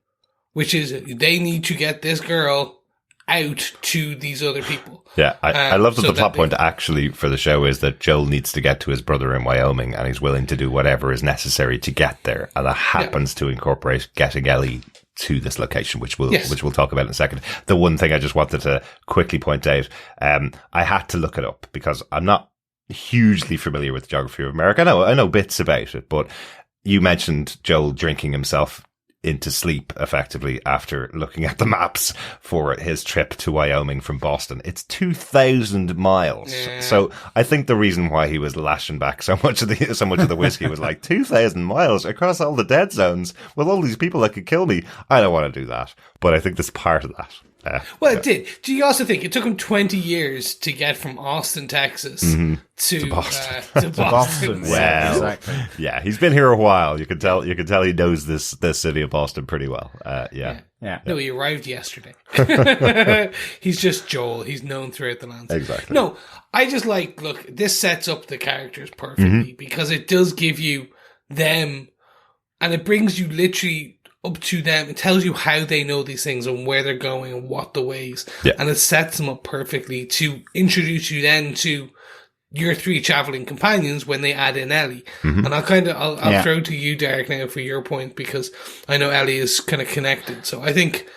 Speaker 7: Which is they need to get this girl out to these other people.
Speaker 1: Yeah, I love that
Speaker 7: so
Speaker 1: the plot
Speaker 7: that
Speaker 1: point actually for the show is that Joel needs to get to his brother in Wyoming, and he's willing to do whatever is necessary to get there, and that happens to incorporate getting Ellie to this location, which we'll talk about in a second. The one thing I just wanted to quickly point out, I had to look it up because I'm not hugely familiar with the geography of America. I know bits about it, but you mentioned Joel drinking himself into sleep effectively after looking at the maps for his trip to Wyoming from Boston. It's 2,000 miles. Yeah. So I think the reason why he was lashing back so much of the whiskey was like 2,000 miles across all the dead zones with all these people that could kill me. I don't want to do that, but I think that's part of that.
Speaker 7: Well, it did. Do you also think it took him 20 years to get from Austin, Texas to Boston? To Boston.
Speaker 1: Well, exactly. Yeah, he's been here a while. You can tell he knows this city of Boston pretty well. Yeah.
Speaker 7: No, he arrived yesterday. He's just Joel. He's known throughout the landscape.
Speaker 1: Exactly.
Speaker 7: No, I just look, this sets up the characters perfectly because it does give you them, and it brings you literally up to them. It tells you how they know these things and where they're going and what the ways. Yeah. And it sets them up perfectly to introduce you then to your 3 traveling companions when they add in Ellie. And I'll throw to you, Derek, now for your point, because I know Ellie is kind of connected. So I think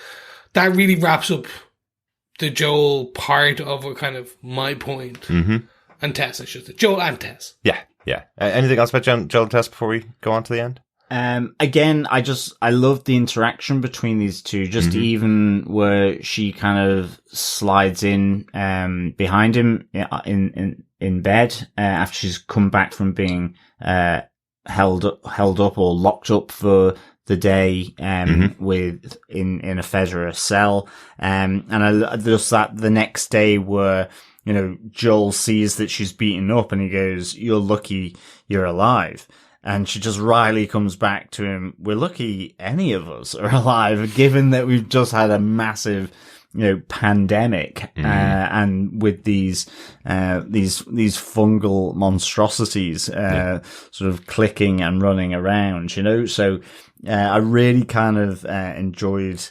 Speaker 7: that really wraps up the Joel part of a kind of my point. And Tess, I should say. Joel and Tess.
Speaker 1: Yeah. Anything else about Joel and Tess before we go on to the end?
Speaker 6: Again, I love the interaction between these two, just even where she kind of slides in, behind him in bed, after she's come back from being, held up or locked up for the day, in a Fedra cell. And just that the next day where, Joel sees that she's beaten up and he goes, "You're lucky you're alive." And she just wryly comes back to him, "We're lucky any of us are alive, given that we've just had a massive, pandemic, and with these fungal monstrosities, sort of clicking and running around, So, I really kind of, enjoyed,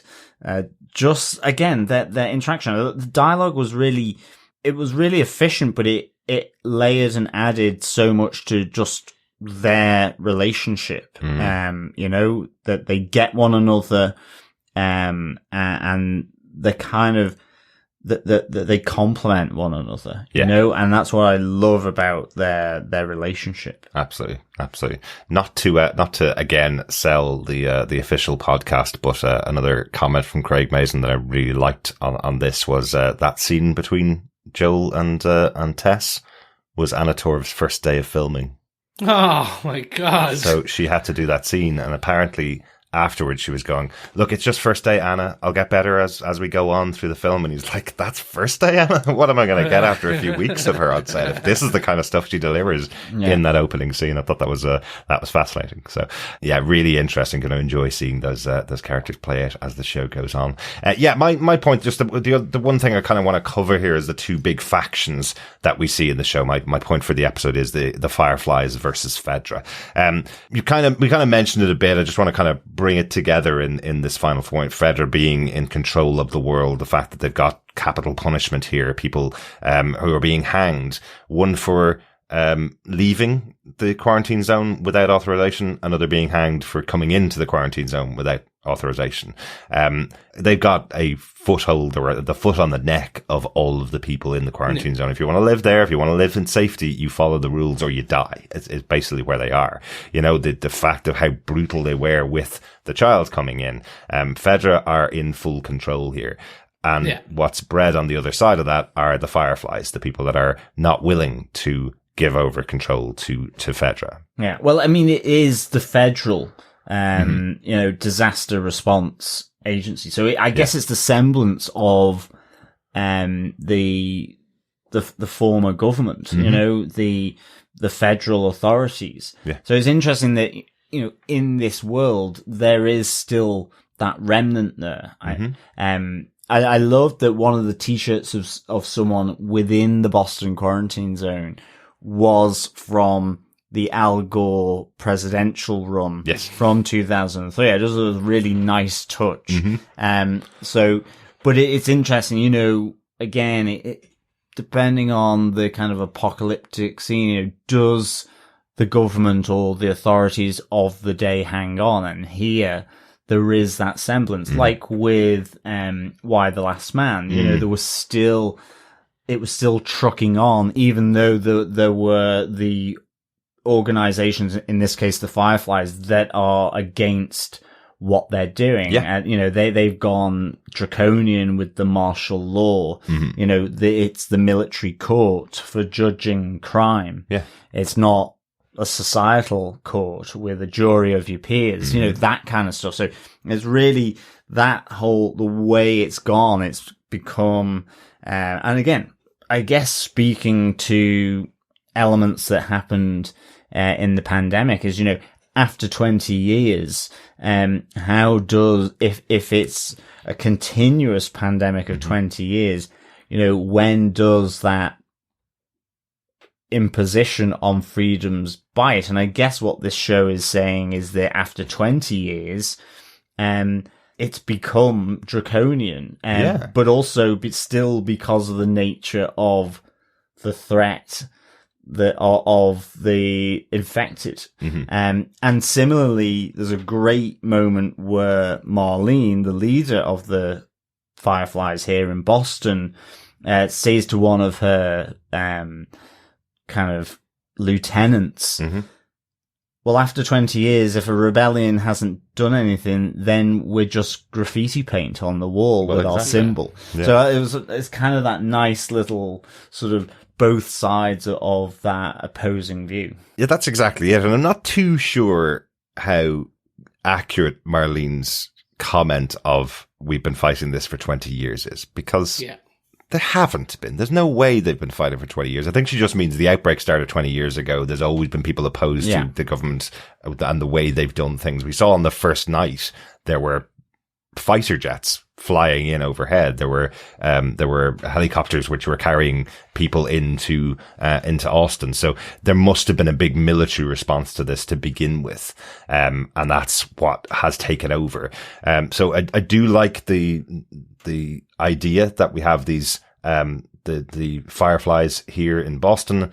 Speaker 6: just again, their interaction. The dialogue was really efficient, but it layered and added so much to just their relationship, that they get one another, and they kind of, that they complement one another, and that's what I love about their relationship.
Speaker 1: Absolutely. Not to again sell the official podcast, but another comment from Craig Mazin that I really liked on this was that scene between Joel and Tess was Anna Torv's first day of filming.
Speaker 7: Oh my God.
Speaker 1: So she had to do that scene, and apparently afterwards she was going, "Look, it's just first day, Anna. I'll get better as we go on through the film." And he's like, "That's first day, Anna? What am I going to get after a few weeks of her on set if this is the kind of stuff she delivers in that opening scene?" I thought that was fascinating. So yeah, really interesting. Going to enjoy seeing those characters play out as the show goes on. My point, just the one thing I kind of want to cover here is the two big factions that we see in the show. My point for the episode is the Fireflies versus Fedra. We kind of mentioned it a bit. I just want to kind of bring it together in this final point. Fedra being in control of the world, the fact that they've got capital punishment here, people who are being hanged, one for leaving the quarantine zone without authorization, another being hanged for coming into the quarantine zone without authorization. They've got a foothold, or the foot on the neck of all of the people in the quarantine zone. If you want to live there, if you want to live in safety, you follow the rules or you die. It's basically where they are. The fact of how brutal they were with the child coming in. Fedra are in full control here. And what's bred on the other side of that are the Fireflies, the people that are not willing to give over control to Fedra. Yeah.
Speaker 6: Well, I mean, it is the federal, disaster response agency. So I guess it's the semblance of, the former government, the federal authorities. Yeah. So it's interesting that, in this world, there is still that remnant there. I loved that one of the t-shirts of someone within the Boston quarantine zone was from the Al Gore presidential run from 2003. It was a really nice touch. But it's interesting, again, it depending on the kind of apocalyptic scene, does the government or the authorities of the day hang on? And here there is that semblance, like with Why the Last Man. There was still, it was still trucking on, even though there were the organizations, in this case the Fireflies, that are against what they're doing. And they've gone draconian with the martial law. It's the military court for judging crime. It's not a societal court with a jury of your peers, that kind of stuff. So it's really that whole, the way it's gone, it's become, and again, I guess speaking to elements that happened in the pandemic is, after 20 years, how does, if it's a continuous pandemic of 20 years, when does that imposition on freedoms bite? And I guess what this show is saying is that after 20 years, it's become draconian, but also still because of the nature of the threat of the infected. And similarly, there's a great moment where Marlene, the leader of the Fireflies here in Boston, says to one of her kind of lieutenants, well, after 20 years, if a rebellion hasn't done anything, then we're just graffiti paint on the wall with our symbol.
Speaker 1: Yeah.
Speaker 6: So it's kind of that nice little sort of both sides of that opposing view.
Speaker 1: Yeah, that's exactly it. And I'm not too sure how accurate Marlene's comment of we've been fighting this for 20 years is, because they haven't been. There's no way they've been fighting for 20 years. I think she just means the outbreak started 20 years ago. There's always been people opposed to the government and the way they've done things. We saw on the first night there were fighter jets flying in overhead. There were helicopters which were carrying people into Austin. So there must have been a big military response to this to begin with. And that's what has taken over. So I do like the idea that we have these, the Fireflies here in Boston,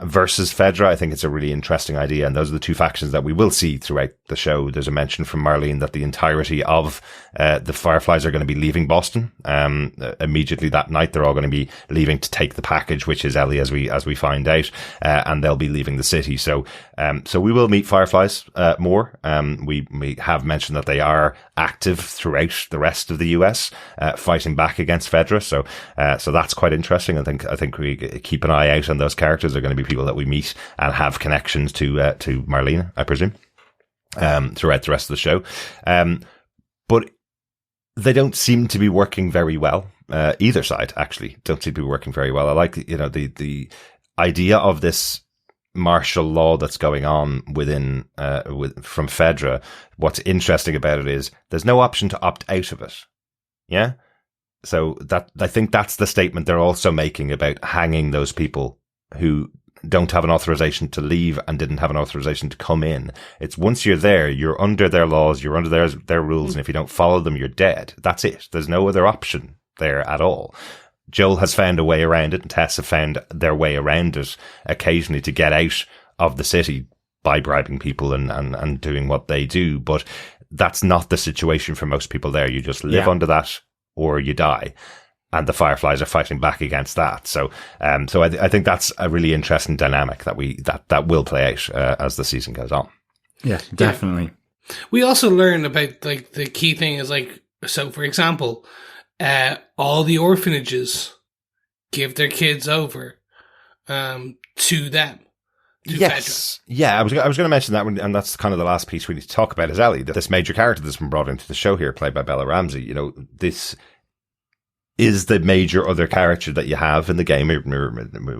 Speaker 1: versus Fedra. I think it's a really interesting idea. And those are the two factions that we will see throughout the show. There's a mention from Marlene that the entirety of the Fireflies are going to be leaving Boston. Immediately that night, they're all going to be leaving to take the package, which is Ellie, as we find out, and they'll be leaving the city. So we will meet Fireflies more. We have mentioned that they are active throughout the rest of the US, fighting back against Fedra. So that's quite interesting. I think we keep an eye out on those characters. They're going to be people that we meet and have connections to Marlene, I presume, throughout the rest of the show. But they don't seem to be working very well. Either side actually don't seem to be working very well. I like, the idea of this martial law that's going on within, from Fedra. What's interesting about it is there's no option to opt out of it. Yeah. So I think that's the statement they're also making about hanging those people who don't have an authorization to leave and didn't have an authorization to come in. It's once you're there, you're under their laws, you're under their rules, and if you don't follow them, you're dead. That's it. There's no other option there at all. Joel has found a way around it, and Tess have found their way around it occasionally to get out of the city by bribing people and doing what they do. But that's not the situation for most people there. You just live under that or you die. And the Fireflies are fighting back against that. So I think that's a really interesting dynamic that will play out as the season goes on.
Speaker 6: Yeah, definitely.
Speaker 7: We also learn about, like, the key thing is, like, so for example, all the orphanages give their kids over to them.
Speaker 1: Yes. Fedra. Yeah, I was going to mention that one, and that's kind of the last piece we need to talk about is Ellie, this major character that's been brought into the show here, played by Bella Ramsey. This is the major other character that you have in the game.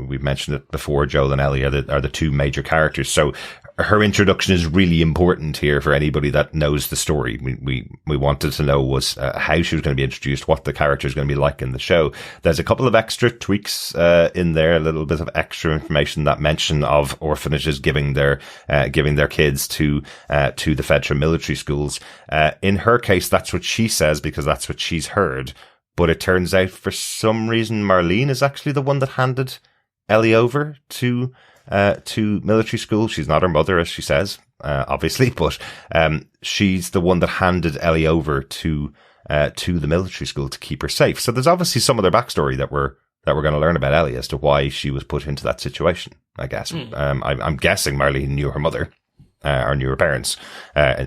Speaker 1: We've mentioned it before. Joel and Ellie are the two major characters. So her introduction is really important here for anybody that knows the story. We wanted to know was how she was going to be introduced, what the character is going to be like in the show. There's a couple of extra tweaks in there, a little bit of extra information, that mention of orphanages giving their kids to the Fedra military schools. In her case, that's what she says because that's what she's heard. But it turns out, for some reason, Marlene is actually the one that handed Ellie over to military school. She's not her mother, as she says, obviously, but she's the one that handed Ellie over to the military school to keep her safe. So there's obviously some other backstory that we're going to learn about Ellie as to why she was put into that situation, I guess. I'm guessing Marlene knew her mother or knew her parents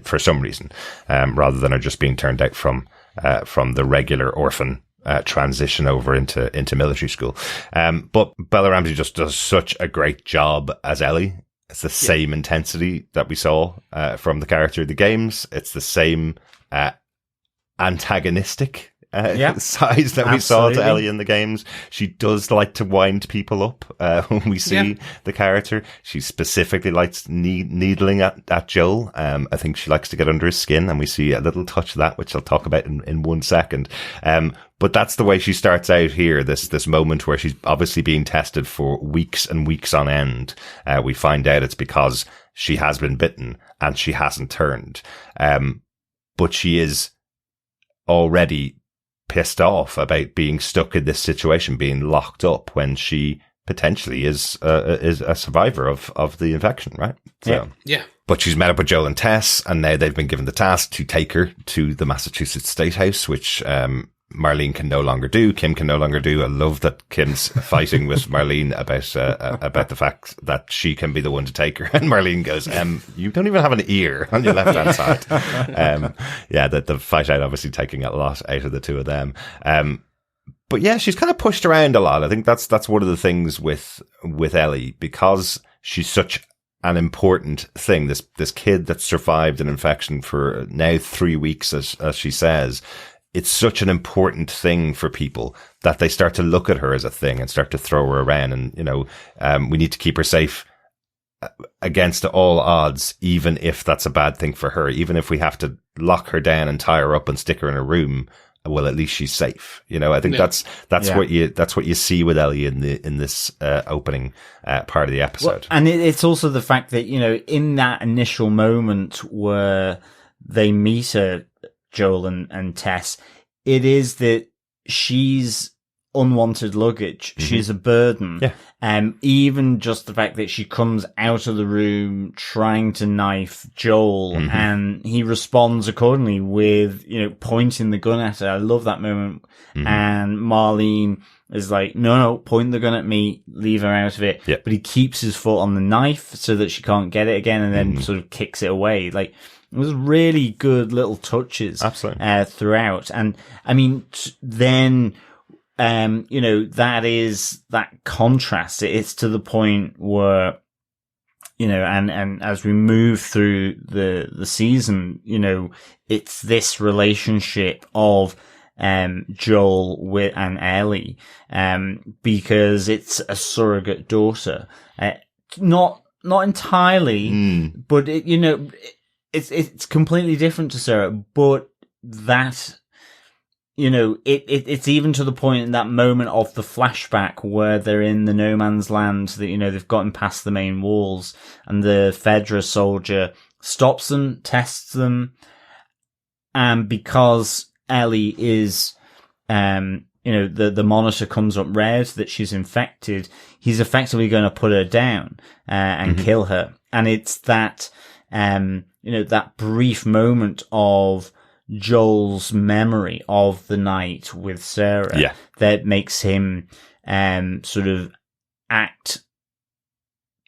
Speaker 1: for some reason, rather than her just being turned out from the regular orphan transition over into military school. But Bella Ramsey just does such a great job as Ellie. It's the same intensity that we saw from the character in the games. It's the same antagonistic side that we saw to Ellie in the games. She does like to wind people up when we see the character. She specifically likes needling at Joel. I think she likes to get under his skin, and we see a little touch of that, which I'll talk about in 1 second. But that's the way she starts out here, this moment where she's obviously being tested for weeks and weeks on end. We find out it's because she has been bitten and she hasn't turned. But she is already pissed off about being stuck in this situation, being locked up when she potentially is a survivor of the infection, right? So,
Speaker 7: yeah.
Speaker 1: But she's met up with Joel and Tess, and now they've been given the task to take her to the Massachusetts State House, which Marlene can no longer do, Kim can no longer do. I love that Kim's fighting with Marlene about the fact that she can be the one to take her. And Marlene goes, you don't even have an ear on your left-hand side. The fight out obviously taking a lot out of the two of them. But yeah, she's kind of pushed around a lot. I think that's one of the things with Ellie, because she's such an important thing. This kid that survived an infection for now 3 weeks, as she says. It's such an important thing for people that they start to look at her as a thing and start to throw her around. And, we need to keep her safe against all odds, even if that's a bad thing for her. Even if we have to lock her down and tie her up and stick her in a room, well, at least she's safe. I think that's what you see with Ellie in this opening part of the episode.
Speaker 6: Well, and it's also the fact that, in that initial moment where they meet her, Joel and Tess, it is that she's unwanted luggage. Mm-hmm. She's a burden. Yeah. Even just the fact that she comes out of the room trying to knife Joel, mm-hmm. and he responds accordingly with, pointing the gun at her. I love that moment. Mm-hmm. And Marlene is like, no, point the gun at me, leave her out of it.
Speaker 1: Yeah.
Speaker 6: But he keeps his foot on the knife so that she can't get it again, and then sort of kicks it away. Like, it was really good little touches.
Speaker 1: Absolutely.
Speaker 6: Throughout. And I mean, then, that is that contrast. It's to the point where, and as we move through the season, it's this relationship of, Joel and Ellie, because it's a surrogate daughter. Not entirely, but it's completely different to Sarah, but that, it's even to the point in that moment of the flashback where they're in the no man's land that, they've gotten past the main walls, and the Fedra soldier stops them, tests them, and because Ellie is, the monitor comes up red that she's infected, he's effectively going to put her down, and mm-hmm. kill her. And it's that, that brief moment of Joel's memory of the night with Sarah that makes him sort of act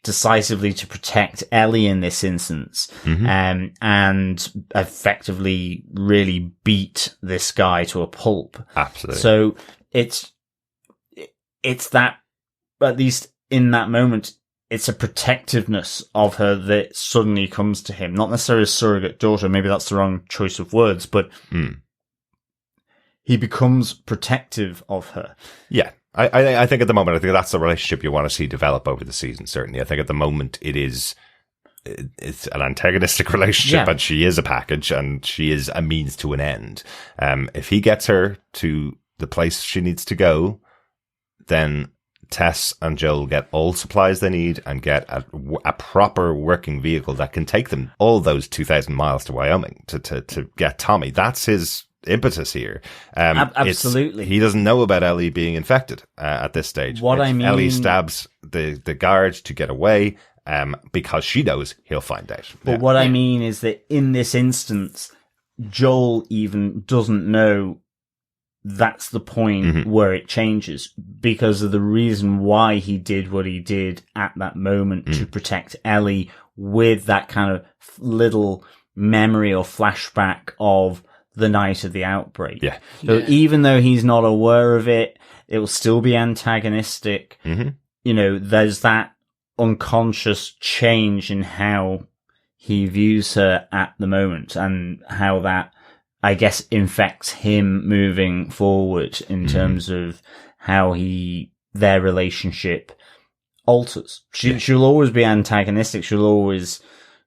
Speaker 6: decisively to protect Ellie in this instance, mm-hmm. And effectively really beat this guy to a pulp.
Speaker 1: Absolutely.
Speaker 6: So it's that, at least in that moment, it's a protectiveness of her that suddenly comes to him. Not necessarily a surrogate daughter. Maybe that's the wrong choice of words, but he becomes protective of her.
Speaker 1: Yeah. I think at the moment, I think that's the relationship you want to see develop over the season, certainly. I think at the moment it's an antagonistic relationship, and she is a package and she is a means to an end. If he gets her to the place she needs to go, then Tess and Joel get all supplies they need and get a proper working vehicle that can take them all those 2,000 miles to Wyoming to get Tommy. That's his impetus here.
Speaker 6: Absolutely.
Speaker 1: He doesn't know about Ellie being infected at this stage. Ellie stabs the guard to get away, because she knows he'll find out.
Speaker 6: But what I mean is that in this instance, Joel even doesn't know that's the point mm-hmm. where it changes, because of the reason why he did what he did at that moment to protect Ellie, with that kind of little memory or flashback of the night of the outbreak.
Speaker 1: Yeah.
Speaker 6: So even though he's not aware of it, it will still be antagonistic. Mm-hmm. There's that unconscious change in how he views her at the moment, and how that, I guess, infects him moving forward in terms of how their relationship alters. She'll always be antagonistic. She'll always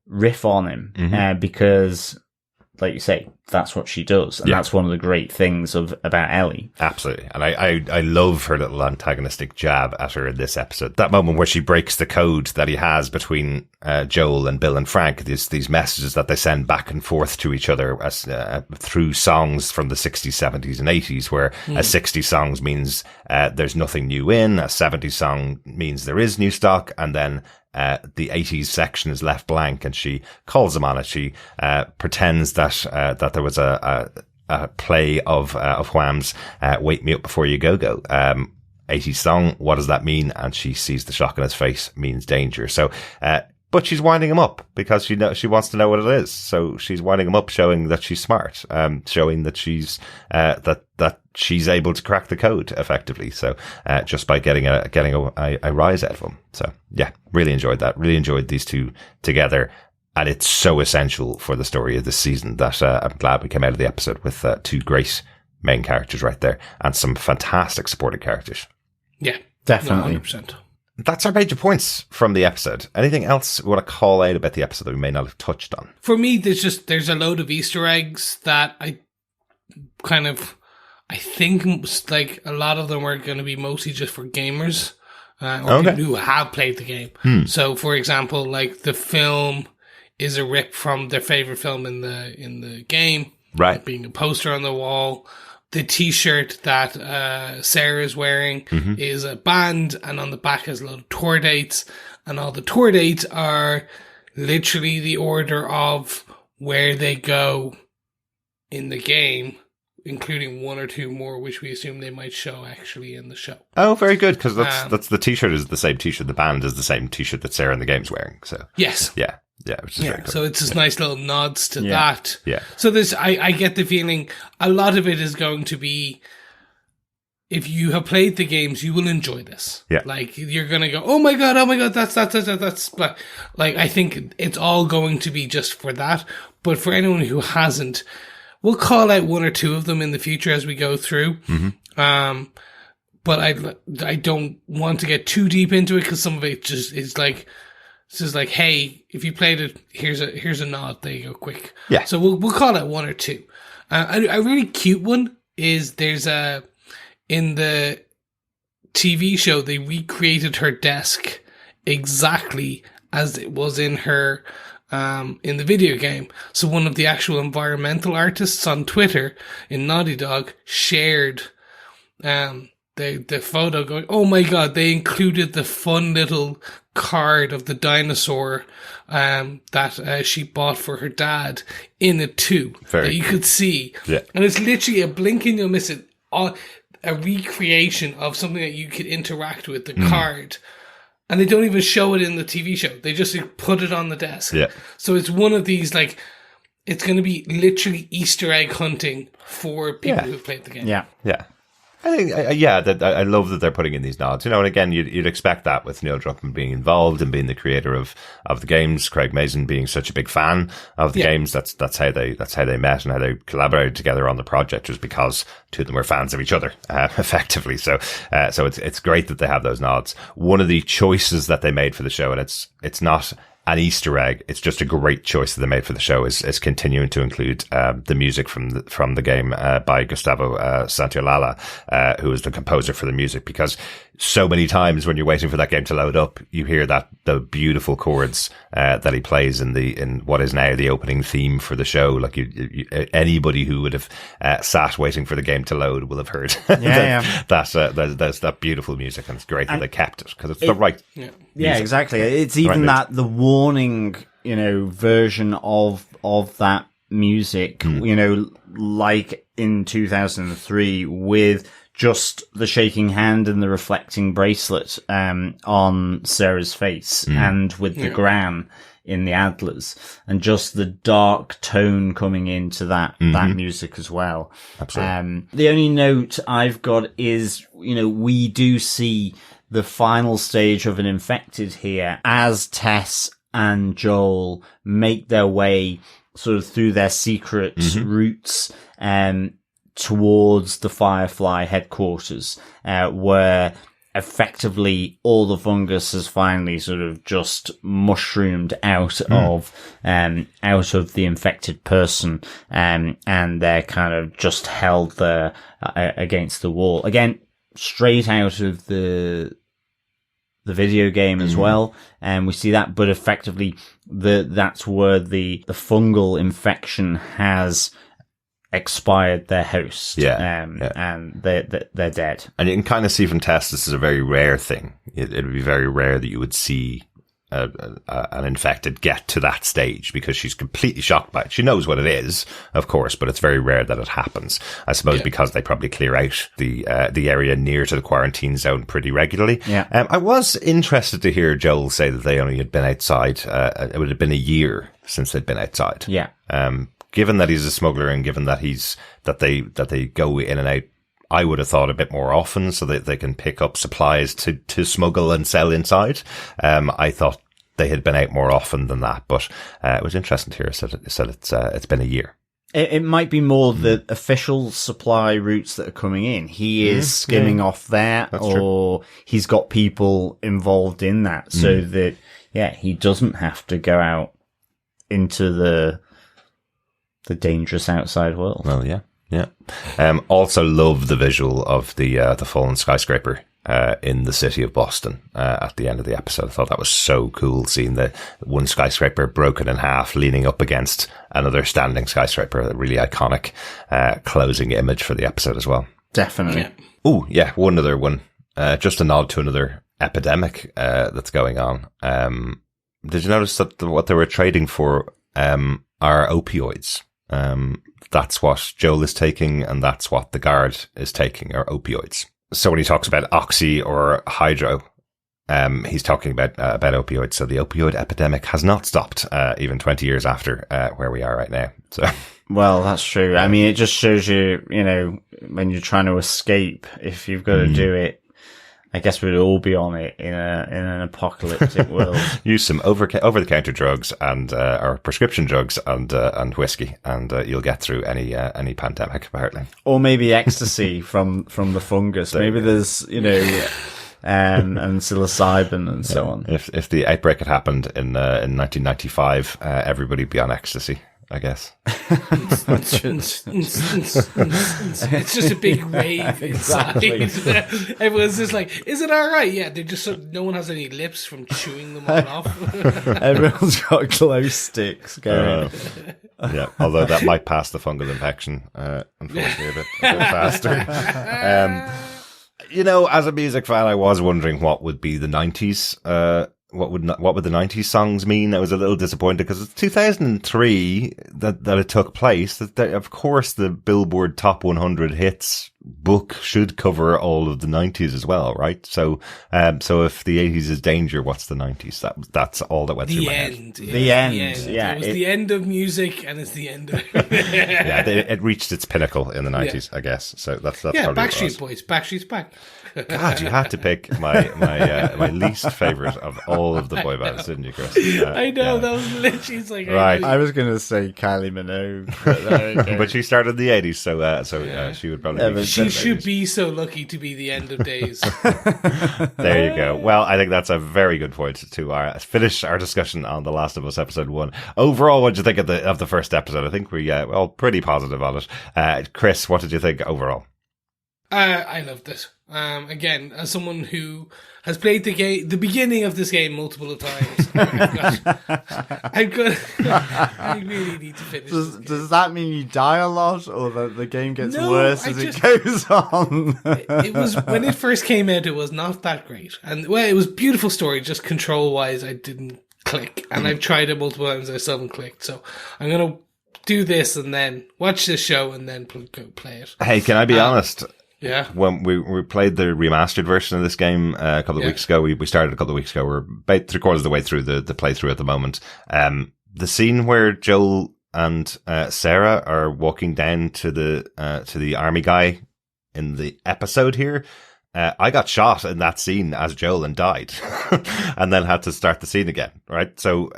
Speaker 6: riff on him, because, like you say, that's what she does. And that's one of the great things about Ellie.
Speaker 1: Absolutely. And I love her little antagonistic jab at her in this episode. That moment where she breaks the code that he has between Joel and Bill and Frank, these messages that they send back and forth to each other as through songs from the 60s, 70s and 80s, where a 60 songs means there's nothing new in, a 70 song means there is new stock, and then the 80s section is left blank, and she calls him on it. She pretends that there was a play of Wham's Wake Me Up Before You Go Go. 80s song, what does that mean? And she sees the shock on his face means danger. So, but she's winding him up because she wants to know what it is. So she's winding him up, showing that she's smart, showing that she's, that she's able to crack the code effectively. So, just by getting a rise out of him. So yeah, really enjoyed that. Really enjoyed these two together. And it's so essential for the story of this season that, I'm glad we came out of the episode with, two great main characters right there and some fantastic supporting characters.
Speaker 7: Yeah,
Speaker 6: definitely.
Speaker 7: No, 100%.
Speaker 1: That's our major points from the episode. Anything else we want to call out about the episode that we may not have touched on?
Speaker 7: For me, there's a load of Easter eggs that I think like a lot of them are going to be mostly just for gamers or people who have played the game. So, for example, like the film is a rip from their favorite film in the game,
Speaker 1: right?
Speaker 7: Being a poster on the wall. The T-shirt that Sarah is wearing is a band, and on the back has a lot of tour dates, and all the tour dates are literally the order of where they go in the game, including one or two more, which we assume they might show actually in the show.
Speaker 1: Oh, very good, because that's the T-shirt is the same T-shirt. The band is the same T-shirt that Sarah in the game's wearing. So
Speaker 7: yes,
Speaker 1: yeah, which is very cool.
Speaker 7: So it's just nice little nods to that.
Speaker 1: Yeah.
Speaker 7: So I get the feeling a lot of it is going to be, if you have played the games, you will enjoy this.
Speaker 1: Yeah.
Speaker 7: Like you're gonna go, oh my god, that's. But like I think it's all going to be just for that. But for anyone who hasn't, we'll call out one or two of them in the future as we go through. But I don't want to get too deep into it because some of it just is like. It's just like, hey, if you played it, here's a nod. There you go, quick.
Speaker 1: Yeah.
Speaker 7: So we'll call it one or two. A really cute one is in the TV show they recreated her desk exactly as it was in her in the video game. So one of the actual environmental artists on Twitter in Naughty Dog shared the photo going, oh my god, they included the fun little card of the dinosaur that she bought for her dad in it too. That you could see.
Speaker 1: Yeah.
Speaker 7: And it's literally a blink and you'll miss it. A recreation of something that you could interact with, the card. And they don't even show it in the TV show. They just put it on the desk.
Speaker 1: Yeah.
Speaker 7: So it's one of these, like, it's going to be literally Easter egg hunting for people who've played the game.
Speaker 6: Yeah.
Speaker 1: Yeah. I think, I love that they're putting in these nods. You know, and again, you'd expect that with Neil Druckmann being involved and being the creator of the games, Craig Mazin being such a big fan of the games. That's how they met and how they collaborated together on the project, was because two of them were fans of each other, effectively. So it's great that they have those nods. One of the choices that they made for the show, and it's not an Easter egg, it's just a great choice that they made for the show, is continuing to include the music from the game by Gustavo Santaolalla, who is the composer for the music, because so many times when you're waiting for that game to load up, you hear the beautiful chords that he plays in what is now the opening theme for the show. Like anybody who would have sat waiting for the game to load will have heard that beautiful music, and it's great that they kept it because it's the right.
Speaker 6: Yeah, exactly. It's even the warning, version of that music, like in 2003 with just the shaking hand and the reflecting bracelet on Sarah's face, and with the gram in the antlers, and just the dark tone coming into that music as well.
Speaker 1: Absolutely.
Speaker 6: The only note I've got is, we do see the final stage of an infected here as Tess and Joel make their way sort of through their secret routes towards the Firefly headquarters, where effectively all the fungus has finally sort of just mushroomed out of the infected person, and they're kind of just held there against the wall. Again, straight out of the video game as well, and we see that, but effectively that's where the fungal infection has expired their host, and they're dead.
Speaker 1: And you can kind of see from Tess, this is a very rare thing. It would be very rare that you would see an infected get to that stage, because she's completely shocked by it. She knows what it is, of course, but it's very rare that it happens. I suppose because they probably clear out the area near to the quarantine zone pretty regularly.
Speaker 6: Yeah.
Speaker 1: I was interested to hear Joel say that they only had been outside. It would have been a year since they'd been outside.
Speaker 6: Yeah.
Speaker 1: Given that he's a smuggler, and given that that they go in and out, I would have thought a bit more often, so that they can pick up supplies to smuggle and sell inside. I thought they had been out more often than that, but it was interesting to hear it's been a year.
Speaker 6: It might be more the official supply routes that are coming in. He is skimming off that, or he's got people involved in that, so that he doesn't have to go out into the dangerous outside world.
Speaker 1: Well, yeah. Yeah. Also love the visual of the fallen skyscraper, in the city of Boston, at the end of the episode. I thought that was so cool, seeing the one skyscraper broken in half, leaning up against another standing skyscraper. A really iconic, closing image for the episode as well.
Speaker 6: Definitely.
Speaker 7: Yeah.
Speaker 1: Oh, yeah. One other one. Just a nod to another epidemic, that's going on. Did you notice that what they were trading for, are opioids? That's what Joel is taking, and that's what the guard is taking, are opioids. So when he talks about oxy or hydro, he's talking about opioids. So the opioid epidemic has not stopped, even 20 years after where we are right now. So,
Speaker 6: well, that's true. I mean, it just shows you, when you're trying to escape, if you've got to do it. I guess we'd all be on it in an apocalyptic world. Use
Speaker 1: some over the counter drugs and or prescription drugs and whiskey, and you'll get through any pandemic, apparently.
Speaker 6: Or maybe ecstasy from the fungus. Maybe there's and psilocybin and so on.
Speaker 1: If the outbreak had happened in 1995, everybody'd be on ecstasy, I guess.
Speaker 7: It's just a big rave inside.
Speaker 6: Exactly.
Speaker 7: Everyone's just like, is it all right? Yeah, they're just no one has any lips from chewing them all off.
Speaker 6: Everyone's got glow sticks going.
Speaker 1: Yeah, although that might pass the fungal infection, unfortunately, a bit faster. As a music fan, I was wondering what would be the 90s. What would the 90s songs mean? I was a little disappointed because it's 2003 that it took place. Of course, the Billboard Top 100 Hits book should cover all of the 90s as well, right? So if the 80s is danger, what's the 90s? That's all that went through my head.
Speaker 6: The end. Yeah,
Speaker 7: it was the end of music, and it's the end of
Speaker 1: yeah, it reached its pinnacle in the 90s, I guess. So that's probably
Speaker 7: Backstreet Boys. Backstreet's back.
Speaker 1: God, you had to pick my least favorite of all of the boy bands, didn't you, Chris?
Speaker 7: I know, that was literally like,
Speaker 1: right.
Speaker 6: I was going to say Kylie Minogue,
Speaker 1: but she started in the 80s, so she would probably. Be
Speaker 7: she should be so lucky to be the end of days.
Speaker 1: There you go. Well, I think that's a very good point to finish our discussion on The Last of Us episode 1. Overall, what did you think of the first episode? I think we pretty positive on it. Chris, what did you think overall?
Speaker 7: I loved it. Again, as someone who has played the beginning of this game multiple times, I really need to finish.
Speaker 6: Does that mean you die a lot, or that the game gets worse as it goes on?
Speaker 7: It was, when it first came out, it was not that great, and it was a beautiful story. Just control wise, I didn't click, and I've tried it multiple times, and I still haven't clicked. So I'm gonna do this and then watch this show and then play it.
Speaker 1: Hey, can I be honest?
Speaker 7: Yeah.
Speaker 1: When we played the remastered version of this game a couple of weeks ago, we started a couple of weeks ago. We're about 3/4 of the way through the playthrough at the moment. The scene where Joel and Sarah are walking down to the army guy in the episode here. I got shot in that scene as Joel and died, and then had to start the scene again. Right, so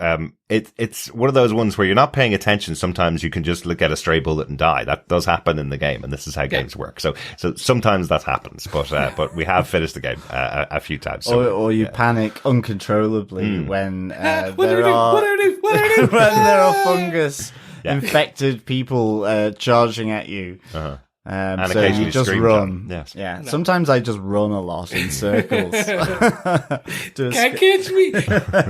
Speaker 1: it's one of those ones where you're not paying attention. Sometimes you can just look at a stray bullet and die. That does happen in the game, and this is how games work. So sometimes that happens, but we have finished the game a few times. So,
Speaker 6: or you panic uncontrollably when there are fungus infected people charging at you.
Speaker 1: Uh-huh.
Speaker 6: And so you just run.
Speaker 1: Yes.
Speaker 6: Yeah. No. Sometimes I just run a lot in circles.
Speaker 7: Can't catch me.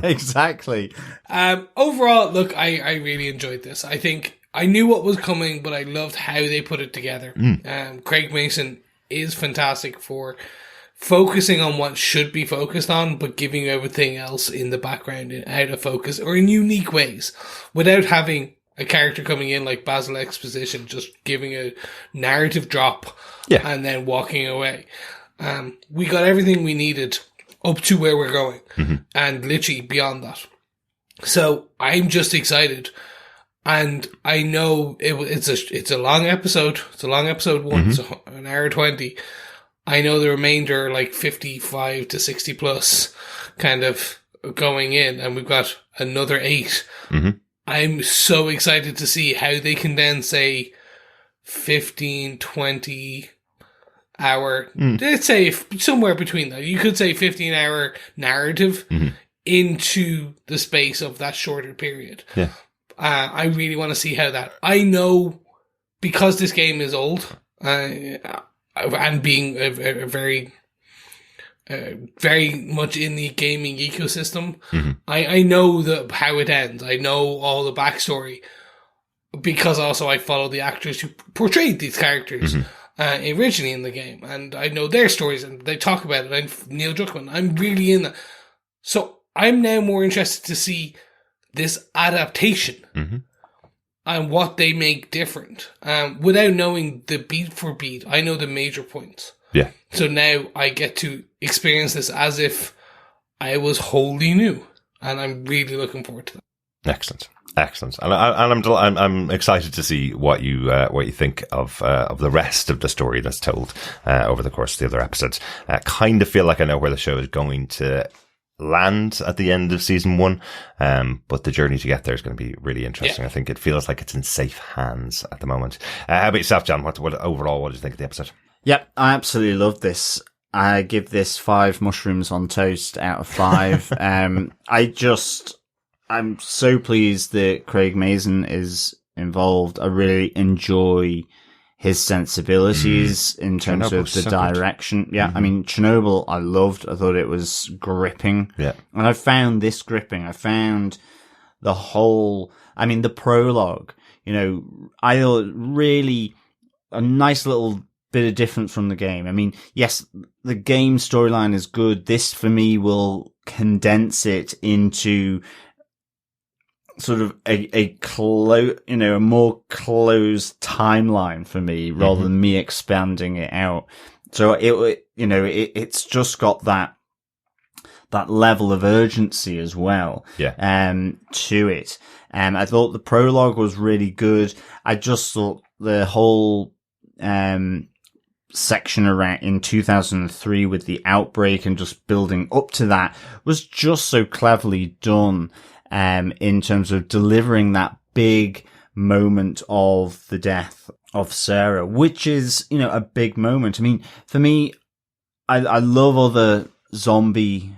Speaker 6: Exactly.
Speaker 7: Overall, look, I really enjoyed this. I think I knew what was coming, but I loved how they put it together. Craig Mason is fantastic for focusing on what should be focused on, but giving everything else in the background in out of focus or in unique ways, without having a character coming in like Basil Exposition, just giving a narrative drop and then walking away. We got everything we needed up to where we're going, and literally beyond that. So I'm just excited. And I know it's a long episode. It's a long episode one. It's an hour 20. I know the remainder, like 55 to 60 plus, kind of going in, and we've got another 8. I'm so excited to see how they can then say 15, 20 hour, let's say somewhere between that. You could say 15-hour narrative into the space of that shorter period. Yeah. I really want to see how that. I know because this game is old, and being a very, very much in the gaming ecosystem, I know how it ends. I know all the backstory because also I follow the actors who portrayed these characters originally in the game, and I know their stories and they talk about it. And Neil Druckmann, I'm really in that. So I'm now more interested to see this adaptation and what they make different, without knowing the beat for beat. I know the major points. Yeah. So now I get to experience this as if I was wholly new, and I'm really looking forward to that.
Speaker 1: Excellent. And I'm excited to see what you think of the rest of the story that's told over the course of the other episodes. Kind of feel like I know where the show is going to land at the end of season 1, but the journey to get there is going to be really interesting. I think it feels like it's in safe hands at the moment. How about yourself, John? What overall, what did you think of the episode?
Speaker 6: Yep, I absolutely love this. I give this 5 mushrooms on toast out of 5. I'm so pleased that Craig Mazin is involved. I really enjoy his sensibilities in terms of the direction. Yeah, I mean, Chernobyl I loved. I thought it was gripping. Yeah. And I found this gripping. I found the whole, the prologue, I thought really a nice little bit of difference from the game. I mean, yes, the game storyline is good. This for me will condense it into sort of a more closed timeline for me rather than me expanding it out. So it's just got that level of urgency as well. To it. I thought the prologue was really good. I just thought the whole, section around in 2003 with the outbreak and just building up to that was just so cleverly done. In terms of delivering that big moment of the death of Sarah, which is, a big moment. I mean, for me, I love other zombie,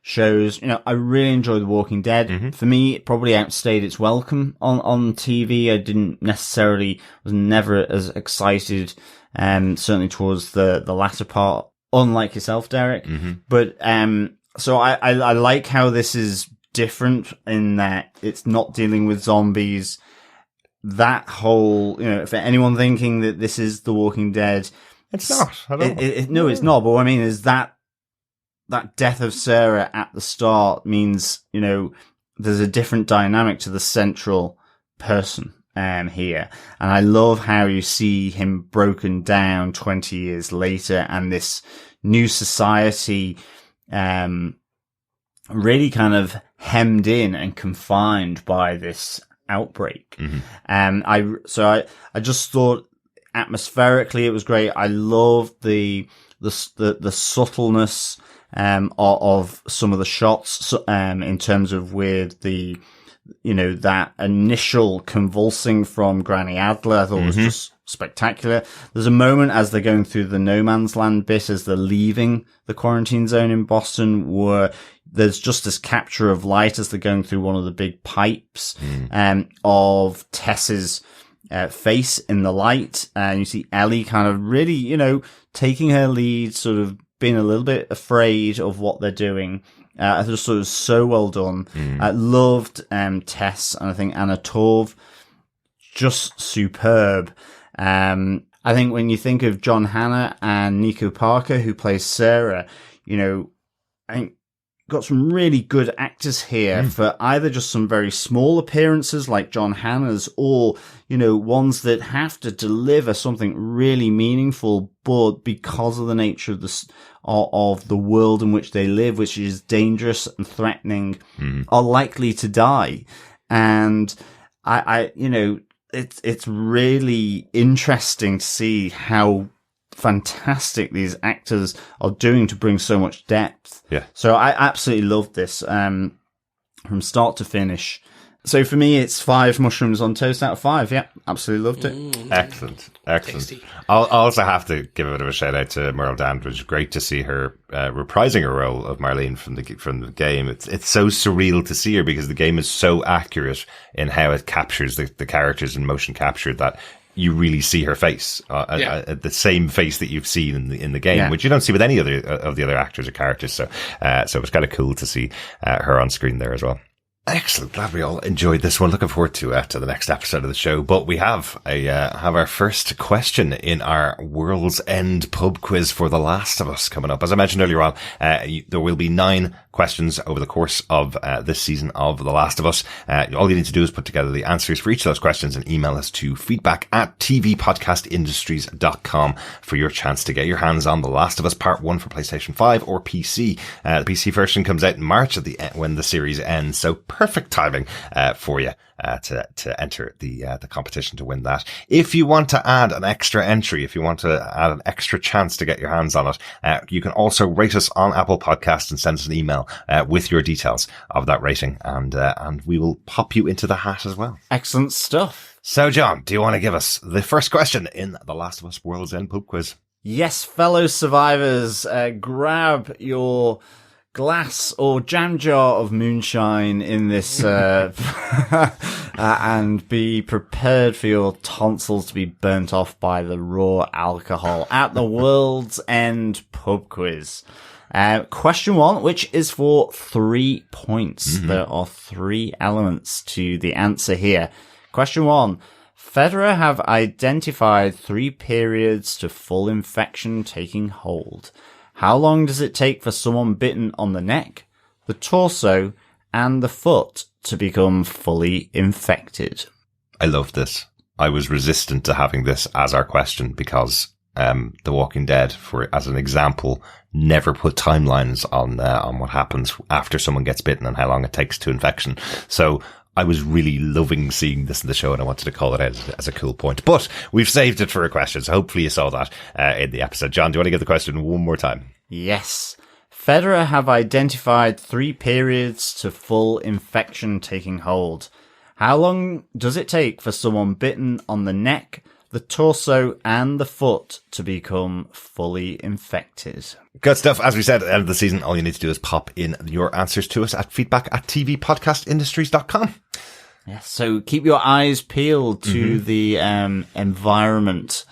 Speaker 6: shows. I really enjoy The Walking Dead. For me, it probably outstayed its welcome on TV. I was never as excited, certainly towards the latter part, unlike yourself, Derek. But, so I like how this is different in that it's not dealing with zombies. That whole, for anyone thinking that this is The Walking Dead,
Speaker 1: it's not.
Speaker 6: No, it's not. But what I mean is that death of Sarah at the start means, there's a different dynamic to the central person here. And I love how you see him broken down 20 years later and this new society really kind of hemmed in and confined by this outbreak. I just thought atmospherically it was great. I loved the subtleness of some of the shots in terms of with the that initial convulsing from Granny Adler. I thought was just spectacular. There's a moment as they're going through the no man's land bit, as they're leaving the quarantine zone in Boston, where there's just this capture of light as they're going through one of the big pipes of Tess's face in the light. And you see Ellie kind of really, taking her lead, sort of being a little bit afraid of what they're doing. I just thought it was so well done. I loved Tess, and I think Anna Torv, just superb. I think when you think of John Hannah and Nico Parker, who plays Sarah, I think got some really good actors here for either just some very small appearances like John Hannah's, or, ones that have to deliver something really meaningful, but because of the nature of the world in which they live, which is dangerous and threatening, are likely to die. And it's really interesting to see how fantastic these actors are doing to bring so much depth.
Speaker 1: Yeah.
Speaker 6: So I absolutely loved this from start to finish. So for me, it's 5 mushrooms on toast out of 5. Yeah, absolutely loved it.
Speaker 1: Excellent.
Speaker 7: Tasty.
Speaker 1: I'll also have to give a bit of a shout out to Merle Dandridge. Great to see her reprising her role of Marlene from the game. It's so surreal to see her because the game is so accurate in how it captures the characters in motion capture that you really see her face, the same face that you've seen in the game, which you don't see with any other of the other actors or characters. So it was kind of cool to see her on screen there as well. Excellent. Glad we all enjoyed this one. Looking forward to the next episode of the show. But we have our first question in our World's End pub quiz for The Last of Us coming up. As I mentioned earlier on, there will be 9 questions over the course of this season of The Last of Us. All you need to do is put together the answers for each of those questions and email us to feedback@tvpodcastindustries.com for your chance to get your hands on The Last of Us Part 1 for PlayStation 5 or PC. The PC version comes out in March when the series ends, so perfect timing for you to enter the competition to win that. If you want to add an extra entry, if you want to add an extra chance to get your hands on it, you can also rate us on Apple Podcasts and send us an email with your details of that rating, and we will pop you into the hat as well.
Speaker 6: Excellent stuff.
Speaker 1: So, John, do you want to give us the first question in The Last of Us World's End pub quiz?
Speaker 6: Yes, fellow survivors, grab your glass or jam jar of moonshine in this and be prepared for your tonsils to be burnt off by the raw alcohol at the World's End pub quiz. Question 1, which is for 3 points. There are 3 elements to the answer here. Question 1. Federer have identified 3 periods to full infection taking hold. How long does it take for someone bitten on the neck, the torso, and the foot to become fully infected?
Speaker 1: I love this. I was resistant to having this as our question because The Walking Dead, as an example, never put timelines on what happens after someone gets bitten and how long it takes to infection. So I was really loving seeing this in the show, and I wanted to call it out as a cool point. But we've saved it for a question, so hopefully you saw that in the episode. John, do you want to give the question one more time?
Speaker 6: Yes. Federer have identified 3 periods to full infection taking hold. How long does it take for someone bitten on the neck, the torso, and the foot to become fully infected?
Speaker 1: Good stuff. As we said at the end of the season, all you need to do is pop in your answers to us at feedback@tvpodcastindustries.com.
Speaker 6: Yes, so keep your eyes peeled to the environment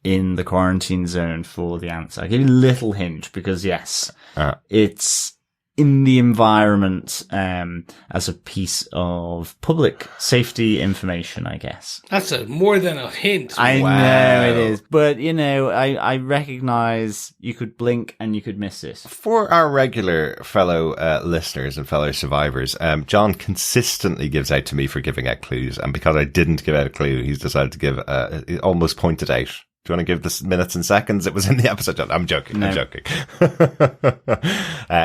Speaker 6: in the quarantine zone for the answer. I'll give you a little hint because, yes, it's in the environment as a piece of public safety information, I guess.
Speaker 7: That's more than a hint.
Speaker 6: I know it is, but I recognize you could blink and you could miss it.
Speaker 1: For our regular fellow listeners and fellow survivors, John consistently gives out to me for giving out clues, and because I didn't give out a clue, he's decided to give almost pointed out. Do you want to give this minutes and seconds? It was in the episode. I'm joking. No. I'm joking.